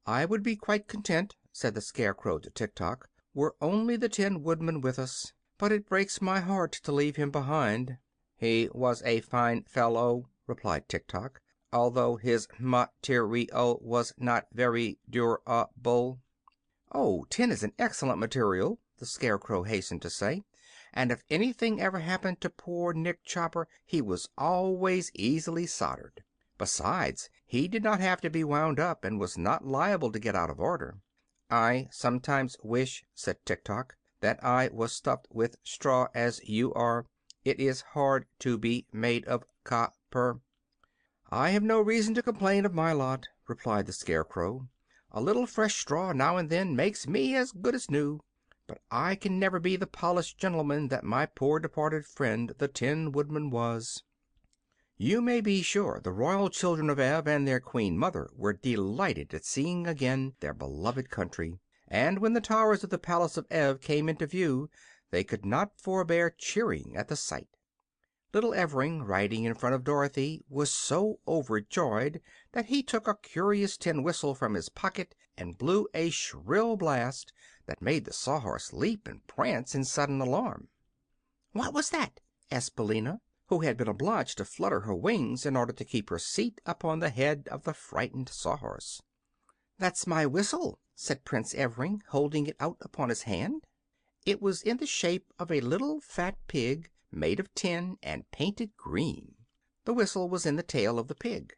"I would be quite content," said the Scarecrow to Tik-Tok, "were only the Tin Woodman with us. But it breaks my heart to leave him behind." "He was a fine fellow," replied Tik-Tok, "although his material was not very durable." "Oh, tin is an excellent material," the Scarecrow hastened to say, "and if anything ever happened to poor Nick Chopper he was always easily soldered. Besides, he did not have to be wound up, and was not liable to get out of order." "I sometimes wish," said Tik-Tok, "that I was stuffed with straw as you are. It is hard to be made of copper." "I have no reason to complain of my lot," replied the Scarecrow. "A little fresh straw now and then makes me as good as new. But I can never be the polished gentleman that my poor departed friend the Tin Woodman was." You may be sure the royal children of Ev and their Queen Mother were delighted at seeing again their beloved country, and when the towers of the palace of Ev came into view they could not forbear cheering at the sight. Little Evring, riding in front of Dorothy, was so overjoyed that he took a curious tin whistle from his pocket and blew a shrill blast that made the Sawhorse leap and prance in sudden alarm. "What was that?" asked Billina, who had been obliged to flutter her wings in order to keep her seat upon the head of the frightened Sawhorse. "That's my whistle," said Prince Evring, holding it out upon his hand. It was in the shape of a little fat pig, made of tin and painted green. The whistle was in the tail of the pig.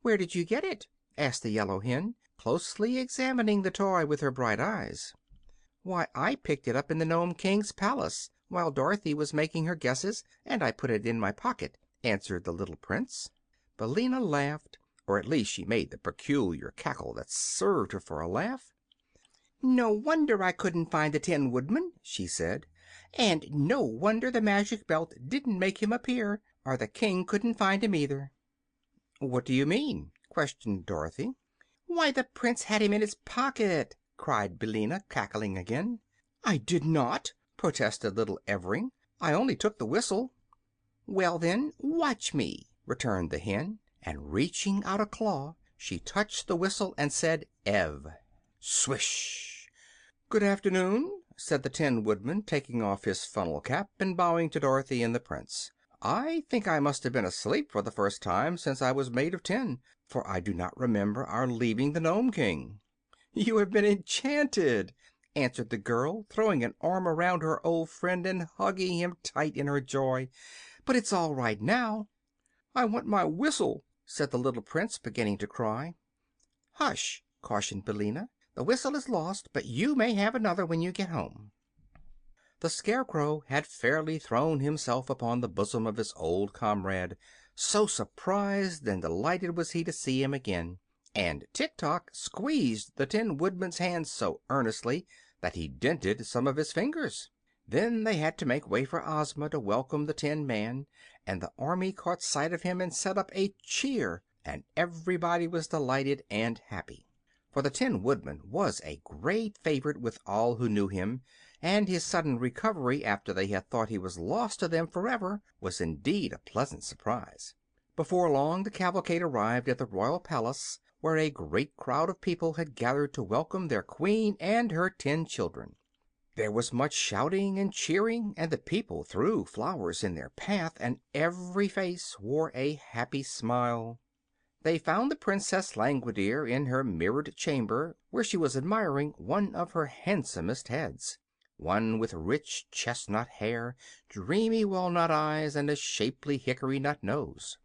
"Where did you get it?" asked the Yellow Hen, closely examining the toy with her bright eyes. "Why, I picked it up in the Nome King's palace while Dorothy was making her guesses, and I put it in my pocket," answered the little Prince. Billina laughed, or at least she made the peculiar cackle that served her for a laugh. "No wonder I couldn't find the Tin Woodman," she said, "and no wonder the magic belt didn't make him appear, or the King couldn't find him either." "What do you mean?" questioned Dorothy. "Why, the Prince had him in his pocket!" cried Billina, cackling again. "I did not!" protested little Evring. "I only took the whistle." "Well, then, watch me," returned the hen, and reaching out a claw she touched the whistle and said "Ev." Swish! "Good afternoon," said the Tin Woodman, taking off his funnel cap and bowing to Dorothy and the Prince. "I think I must have been asleep for the first time since I was made of tin, for I do not remember our leaving the Nome King." "You have been enchanted," answered the girl, throwing an arm around her old friend and hugging him tight in her joy. "But it's all right now." "I want my whistle," said the little Prince, beginning to cry. "Hush!" cautioned Billina. "The whistle is lost, but you may have another when you get home." The Scarecrow had fairly thrown himself upon the bosom of his old comrade, so surprised and delighted was he to see him again, and Tik-Tok squeezed the Tin Woodman's hand so earnestly that he dented some of his fingers. Then they had to make way for Ozma to welcome the Tin Man, and the army caught sight of him and set up a cheer, and everybody was delighted and happy. For the Tin Woodman was a great favorite with all who knew him, and his sudden recovery after they had thought he was lost to them forever was indeed a pleasant surprise. Before long the cavalcade arrived at the royal palace, where a great crowd of people had gathered to welcome their queen and her 10 children. There was much shouting and cheering, and the people threw flowers in their path, and every face wore a happy smile. They found the Princess Langwidere in her mirrored chamber, where she was admiring one of her handsomest heads, one with rich chestnut hair, dreamy walnut eyes, and a shapely hickory nut nose.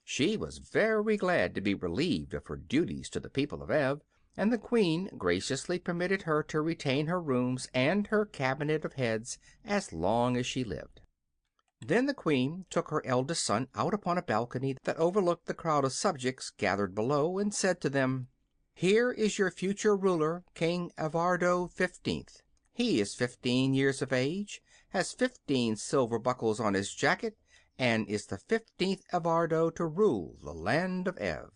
She was very glad to be relieved of her duties to the people of Ev, and the Queen graciously permitted her to retain her rooms and her cabinet of heads as long as she lived. Then the Queen took her eldest son out upon a balcony that overlooked the crowd of subjects gathered below, and said to them: "Here is your future ruler, King Avardo 15th. He is 15 years of age, has 15 silver buckles on his jacket, and is the 15th Avardo to rule the land of Ev."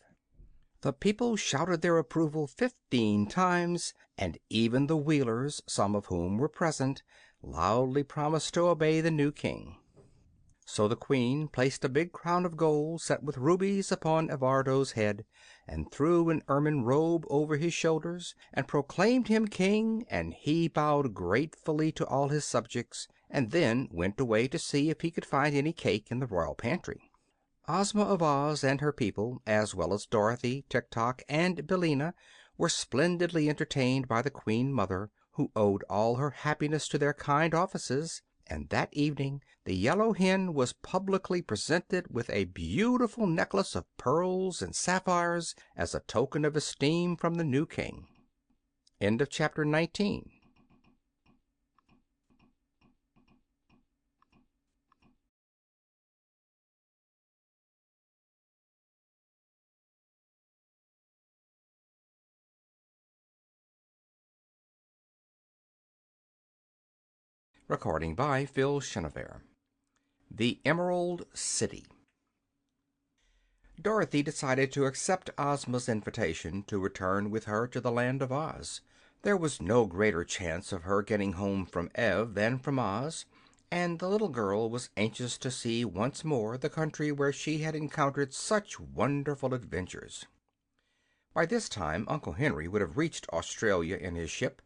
The people shouted their approval 15 times, and even the Wheelers, some of whom were present, loudly promised to obey the new king. So the Queen placed a big crown of gold set with rubies upon Avardo's head, and threw an ermine robe over his shoulders, and proclaimed him king, and he bowed gratefully to all his subjects, and then went away to see if he could find any cake in the royal pantry. Ozma of Oz and her people, as well as Dorothy, Tik-Tok, and Billina, were splendidly entertained by the Queen Mother, who owed all her happiness to their kind offices, and that evening the Yellow Hen was publicly presented with a beautiful necklace of pearls and sapphires as a token of esteem from the new king. End of chapter 19. Recording by Phil Chenevert. The Emerald City. Dorothy decided to accept Ozma's invitation to return with her to the Land of Oz. There was no greater chance of her getting home from Ev than from Oz, and the little girl was anxious to see once more the country where she had encountered such wonderful adventures. By this time Uncle Henry would have reached Australia in his ship,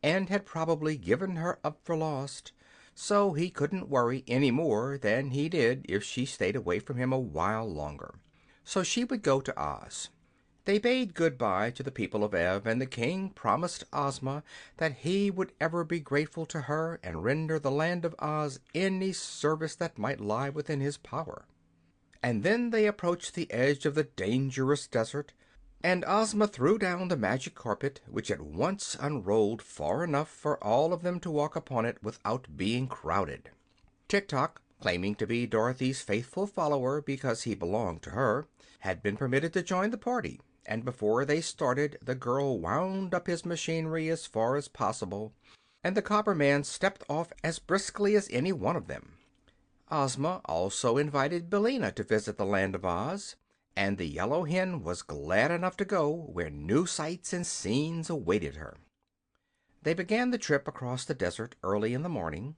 and had probably given her up for lost, so he couldn't worry any more than he did if she stayed away from him a while longer. So she would go to Oz. They bade good-bye to the people of Ev, and the king promised Ozma that he would ever be grateful to her and render the land of Oz any service that might lie within his power. And then they approached the edge of the dangerous desert, and Ozma threw down the magic carpet, which at once unrolled far enough for all of them to walk upon it without being crowded. Tik-Tok, claiming to be Dorothy's faithful follower because he belonged to her, had been permitted to join the party, and before they started the girl wound up his machinery as far as possible, and the copper man stepped off as briskly as any one of them. Ozma also invited Billina to visit the Land of Oz, and the Yellow Hen was glad enough to go where new sights and scenes awaited her. They began the trip across the desert early in the morning,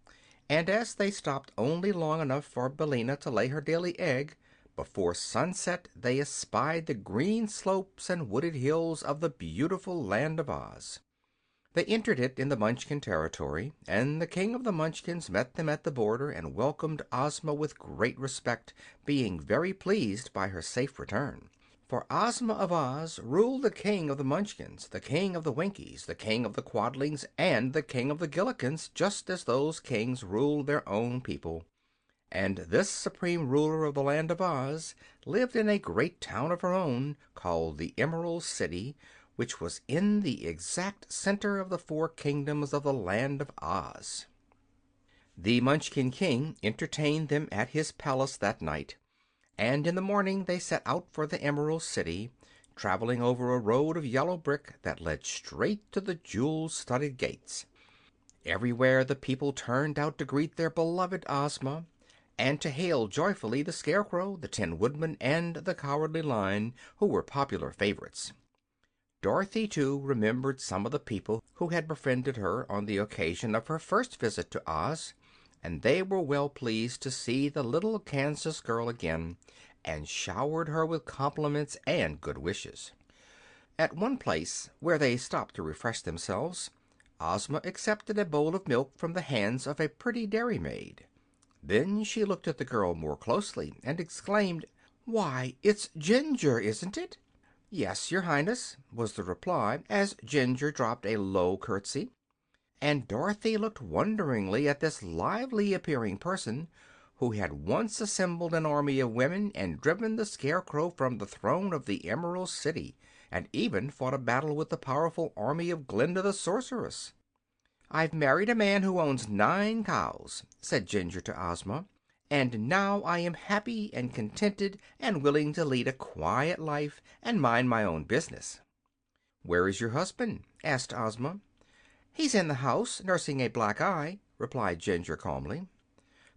and as they stopped only long enough for Billina to lay her daily egg, before sunset they espied the green slopes and wooded hills of the beautiful Land of Oz. They entered it in the Munchkin territory, and the King of the Munchkins met them at the border and welcomed Ozma with great respect, being very pleased by her safe return. For Ozma of Oz ruled the King of the Munchkins, the King of the Winkies, the King of the Quadlings, and the King of the Gillikins, just as those kings ruled their own people. And this supreme ruler of the land of Oz lived in a great town of her own, called the Emerald City, which was in the exact center of the four kingdoms of the land of Oz. The Munchkin King entertained them at his palace that night, and in the morning they set out for the Emerald City, traveling over a road of yellow brick that led straight to the jewel-studded gates. Everywhere the people turned out to greet their beloved Ozma, and to hail joyfully the Scarecrow, the Tin Woodman, and the Cowardly Lion, who were popular favorites. Dorothy, too, remembered some of the people who had befriended her on the occasion of her first visit to Oz, and they were well pleased to see the little Kansas girl again, and showered her with compliments and good wishes. At one place, where they stopped to refresh themselves, Ozma accepted a bowl of milk from the hands of a pretty dairymaid. Then she looked at the girl more closely and exclaimed, "Why, it's Ginger, isn't it?" "Yes, Your Highness," was the reply, as Ginger dropped a low curtsy. And Dorothy looked wonderingly at this lively appearing person who had once assembled an army of women and driven the Scarecrow from the throne of the Emerald City, and even fought a battle with the powerful army of Glinda the Sorceress. "I've married a man who owns 9 cows," said Ginger to Ozma, "and now I am happy and contented and willing to lead a quiet life and mind my own business." "Where is your husband?" asked Ozma. "He's in the house, nursing a black eye," replied Ginger calmly.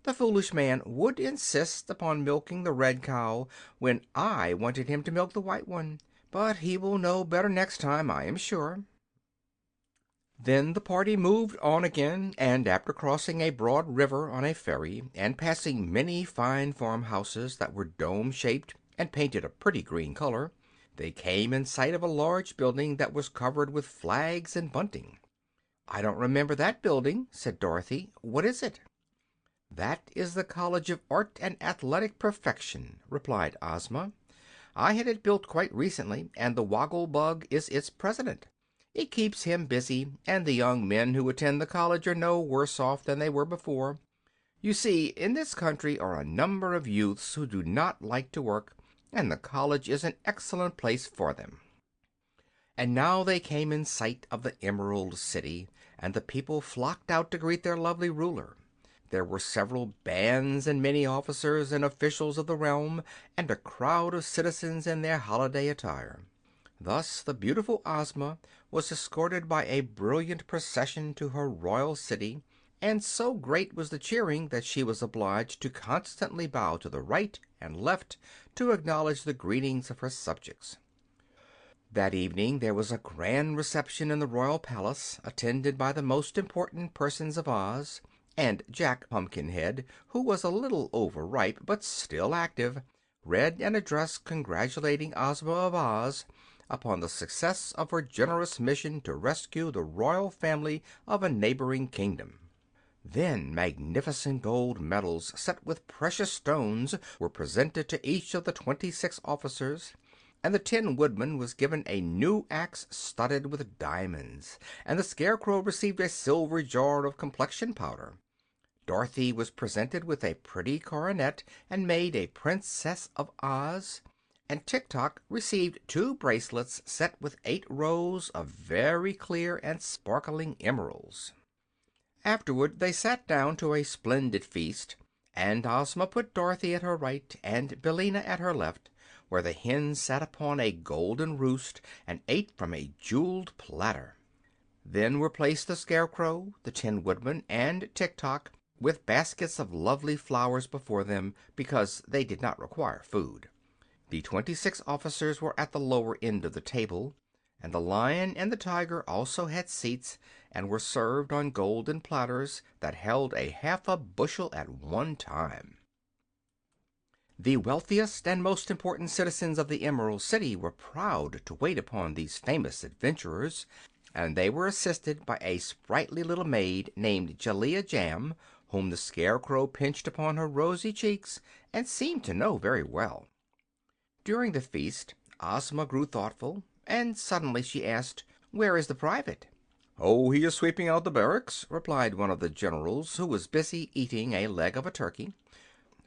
"The foolish man would insist upon milking the red cow when I wanted him to milk the white one. But he will know better next time, I am sure." Then the party moved on again, and after crossing a broad river on a ferry and passing many fine farmhouses that were dome-shaped and painted a pretty green color, they came in sight of a large building that was covered with flags and bunting. "I don't remember that building," said Dorothy. "What is it?" "That is the College of Art and Athletic Perfection," replied Ozma. "I had it built quite recently, and the Woggle Bug is its president. It keeps him busy, and the young men who attend the college are no worse off than they were before. You see, in this country are a number of youths who do not like to work, and the college is an excellent place for them." And now they came in sight of the Emerald City, and the people flocked out to greet their lovely ruler. There were several bands and many officers and officials of the realm, and a crowd of citizens in their holiday attire. Thus the beautiful Ozma was escorted by a brilliant procession to her royal city, and so great was the cheering that she was obliged to constantly bow to the right and left to acknowledge the greetings of her subjects. That evening there was a grand reception in the royal palace, attended by the most important persons of Oz, and Jack Pumpkinhead, who was a little overripe but still active, read an address congratulating Ozma of Oz upon the success of her generous mission to rescue the royal family of a neighboring kingdom. Then magnificent gold medals set with precious stones were presented to each of the 26 officers, and the Tin Woodman was given a new axe studded with diamonds, and the Scarecrow received a silver jar of complexion powder. Dorothy was presented with a pretty coronet and made a Princess of Oz, and Tik-Tok received 2 bracelets set with 8 rows of very clear and sparkling emeralds. Afterward they sat down to a splendid feast, and Ozma put Dorothy at her right and Billina at her left, where the hen sat upon a golden roost and ate from a jeweled platter. Then were placed the Scarecrow, the Tin Woodman, and Tik-Tok, with baskets of lovely flowers before them, because they did not require food. The 26 officers were at the lower end of the table, and the Lion and the Tiger also had seats, and were served on golden platters that held a half a bushel at one time. The wealthiest and most important citizens of the Emerald City were proud to wait upon these famous adventurers, and they were assisted by a sprightly little maid named Jellia Jam, whom the Scarecrow pinched upon her rosy cheeks and seemed to know very well. During the feast Ozma grew thoughtful, and suddenly she asked, "Where is the private?" "Oh, he is sweeping out the barracks," replied one of the generals, who was busy eating a leg of a turkey.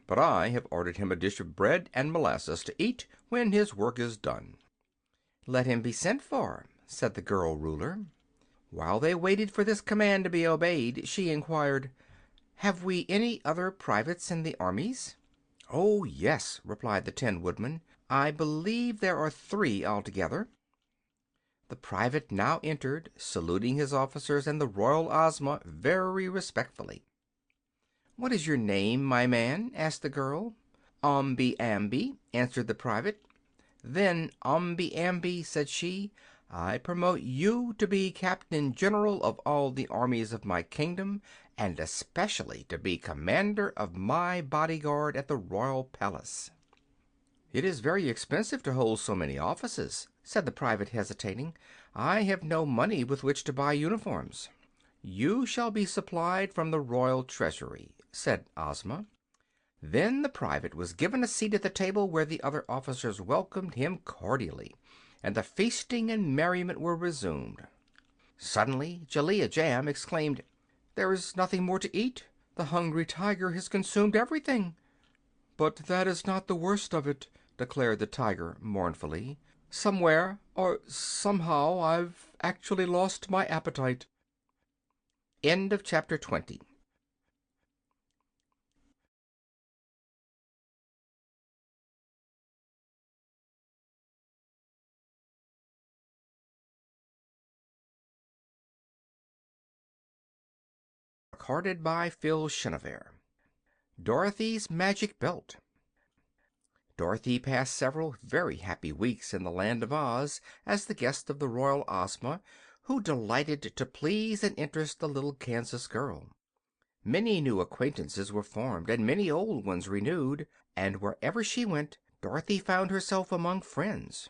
"But I have ordered him a dish of bread and molasses to eat when his work is done." "Let him be sent for," said the girl Ruler. While they waited for this command to be obeyed, she inquired, "Have we any other privates in the armies?" "Oh, yes," replied the Tin Woodman. "I believe there are 3 altogether." The private now entered, saluting his officers and the royal Ozma very respectfully. "What is your name, my man?" asked the girl. "Omby Amby," answered the private. "Then, Omby Amby," said she, "I promote you to be Captain General of all the armies of my kingdom, and especially to be commander of my bodyguard at the royal palace." "It is very expensive to hold so many offices," said the private, hesitating. "I have no money with which to buy uniforms." "You shall be supplied from the royal treasury," said Ozma. Then the private was given a seat at the table, where the other officers welcomed him cordially, and the feasting and merriment were resumed. Suddenly Jellia Jam exclaimed, "There is nothing more to eat! The Hungry Tiger has consumed everything!" "But that is not the worst of it," declared the Tiger, mournfully. "Somewhere, or somehow, I've actually lost my appetite." End of Chapter 20. Recorded by Phil Chenevert. Dorothy's Magic Belt. Dorothy passed several very happy weeks in the Land of Oz as the guest of the royal Ozma, who delighted to please and interest the little Kansas girl. Many new acquaintances were formed and many old ones renewed, and wherever she went Dorothy found herself among friends.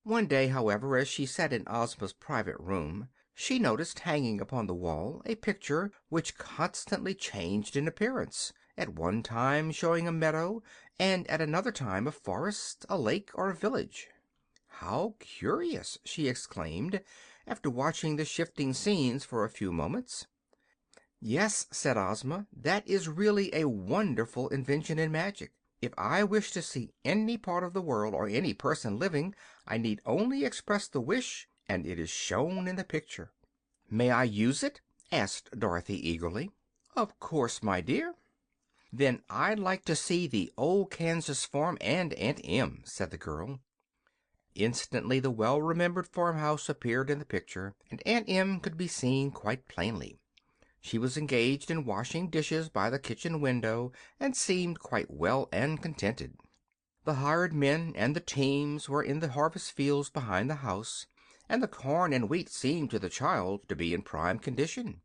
One day, however, as she sat in Ozma's private room, she noticed hanging upon the wall a picture which constantly changed in appearance, at one time showing a meadow and at another time a forest, a lake, or a village. "How curious!" she exclaimed, after watching the shifting scenes for a few moments. "Yes," said Ozma, "that is really a wonderful invention in magic. If I wish to see any part of the world or any person living, I need only express the wish and it is shown in the picture." "May I use it?" asked Dorothy eagerly. "Of course, my dear." "Then I'd like to see the old Kansas farm and Aunt Em," said the girl. Instantly the well-remembered farmhouse appeared in the picture, and Aunt Em could be seen quite plainly. She was engaged in washing dishes by the kitchen window and seemed quite well and contented. The hired men and the teams were in the harvest fields behind the house, and the corn and wheat seemed to the child to be in prime condition.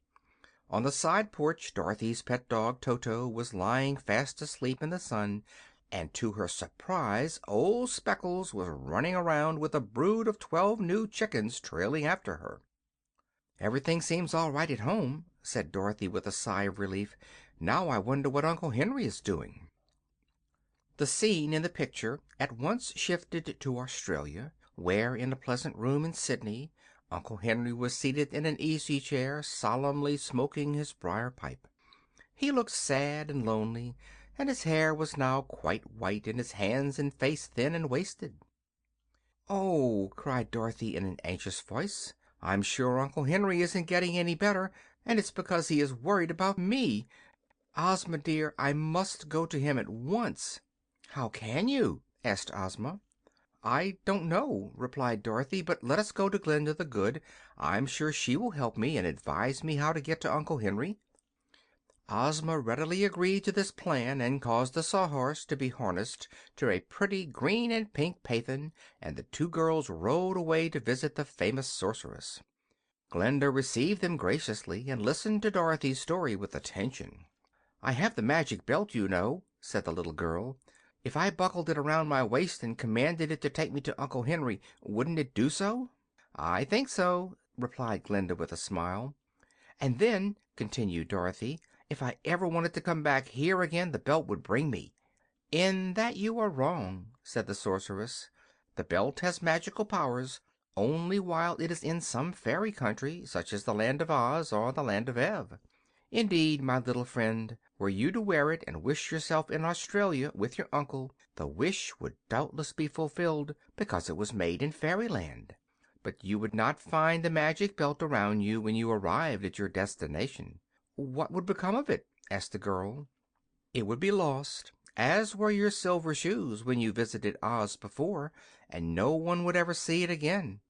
On the side porch Dorothy's pet dog Toto was lying fast asleep in the sun, and to her surprise old Speckles was running around with a brood of 12 new chickens trailing after her. "Everything seems all right at home," said Dorothy with a sigh of relief. "Now I wonder what Uncle Henry is doing." The scene in the picture at once shifted to Australia, where, in a pleasant room in Sydney, Uncle Henry was seated in an easy chair, solemnly smoking his briar pipe. He looked sad and lonely, and his hair was now quite white and his hands and face thin and wasted. "Oh!" cried Dorothy in an anxious voice, "I'm sure Uncle Henry isn't getting any better, and it's because he is worried about me. Ozma, dear, I must go to him at once." "How can you?" asked Ozma. "I don't know," replied Dorothy, "but let us go to Glinda the Good. I'm sure she will help me and advise me how to get to Uncle Henry." Ozma readily agreed to this plan and caused the Sawhorse to be harnessed to a pretty green and pink phaeton, and the 2 girls rode away to visit the famous sorceress. Glinda received them graciously and listened to Dorothy's story with attention. "I have the magic belt, you know," said the little girl. "If I buckled it around my waist and commanded it to take me to Uncle Henry, wouldn't it do so?" "I think so. replied Glinda with a smile. "And then," continued Dorothy, "if I ever wanted to come back here again the belt would bring me." "In that you are wrong," said the sorceress. "The belt has magical powers only while it is in some fairy country, such as the Land of Oz or the Land of Ev. Indeed, my little friend, were you to wear it and wish yourself in Australia with your uncle, the wish would doubtless be fulfilled, because it was made in Fairyland. But you would not find the magic belt around you when you arrived at your destination." "What would become of it?" asked the girl. "It would be lost, as were your silver shoes when you visited Oz before, and no one would ever see it again.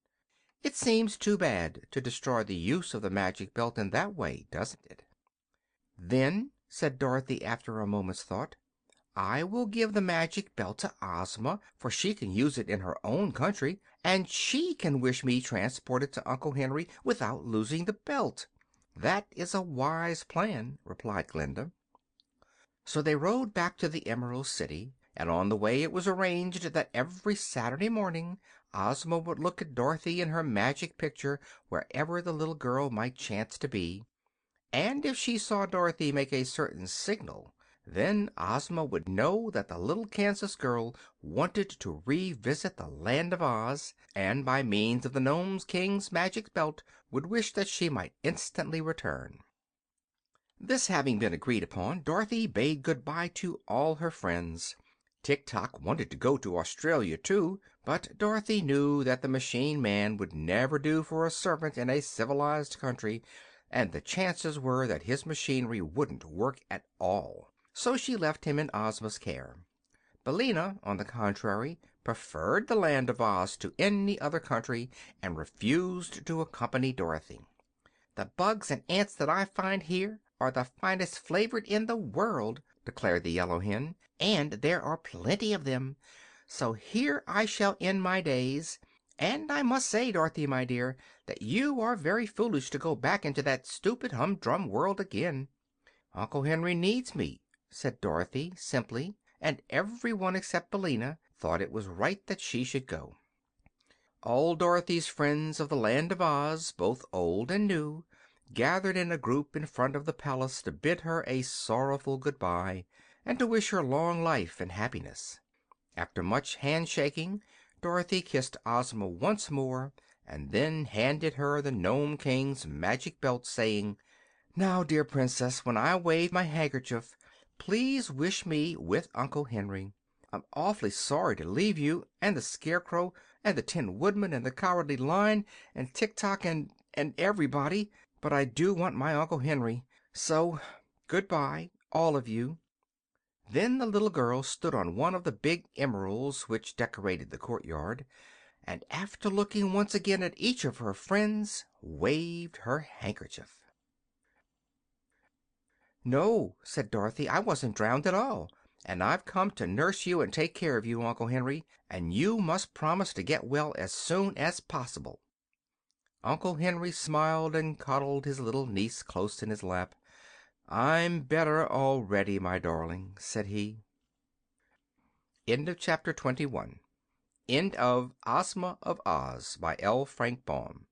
It seems too bad to destroy the use of the magic belt in that way, doesn't it?" "Then," said Dorothy, after a moment's thought, "I will give the magic belt to Ozma, for she can use it in her own country, and she can wish me transported to Uncle Henry without losing the belt." "That is a wise plan," replied Glinda. So they rode back to the Emerald City, and on the way it was arranged that every Saturday morning Ozma would look at Dorothy in her magic picture wherever the little girl might chance to be, and if she saw Dorothy make a certain signal, then Ozma would know that the little Kansas girl wanted to revisit the Land of Oz, and by means of the Nome King's magic belt would wish that she might instantly return. This having been agreed upon, Dorothy bade good-bye to all her friends. Tik-Tok wanted to go to Australia, too, but Dorothy knew that the machine man would never do for a servant in a civilized country, and the chances were that his machinery wouldn't work at all. So she left him in Ozma's care. Billina, on the contrary, preferred the Land of Oz to any other country, and refused to accompany Dorothy. "The bugs and ants that I find here are the finest flavored in the world," declared the Yellow Hen, "and there are plenty of them. So here I shall end my days. And I must say, Dorothy, my dear, that you are very foolish to go back into that stupid, humdrum world again." "Uncle Henry needs me," said Dorothy, simply, and every one except Billina thought it was right that she should go. All Dorothy's friends of the Land of Oz, both old and new, gathered in a group in front of the palace to bid her a sorrowful good-bye, and to wish her long life and happiness. After much handshaking, Dorothy kissed Ozma once more, and then handed her the Nome King's magic belt, saying: "Now, dear Princess, when I wave my handkerchief, please wish me with Uncle Henry. I'm awfully sorry to leave you, and the Scarecrow, and the Tin Woodman, and the Cowardly Lion, and Tik-Tok, and everybody, but I do want my Uncle Henry. So good-bye, all of you." Then the little girl stood on one of the big emeralds which decorated the courtyard, and after looking once again at each of her friends, waved her handkerchief. "No," said Dorothy, "I wasn't drowned at all, and I've come to nurse you and take care of you, Uncle Henry, and you must promise to get well as soon as possible." Uncle Henry smiled and cuddled his little niece close in his lap. "I'm better already, my darling," said he. End of Chapter 21. End of Ozma of Oz by L. Frank Baum.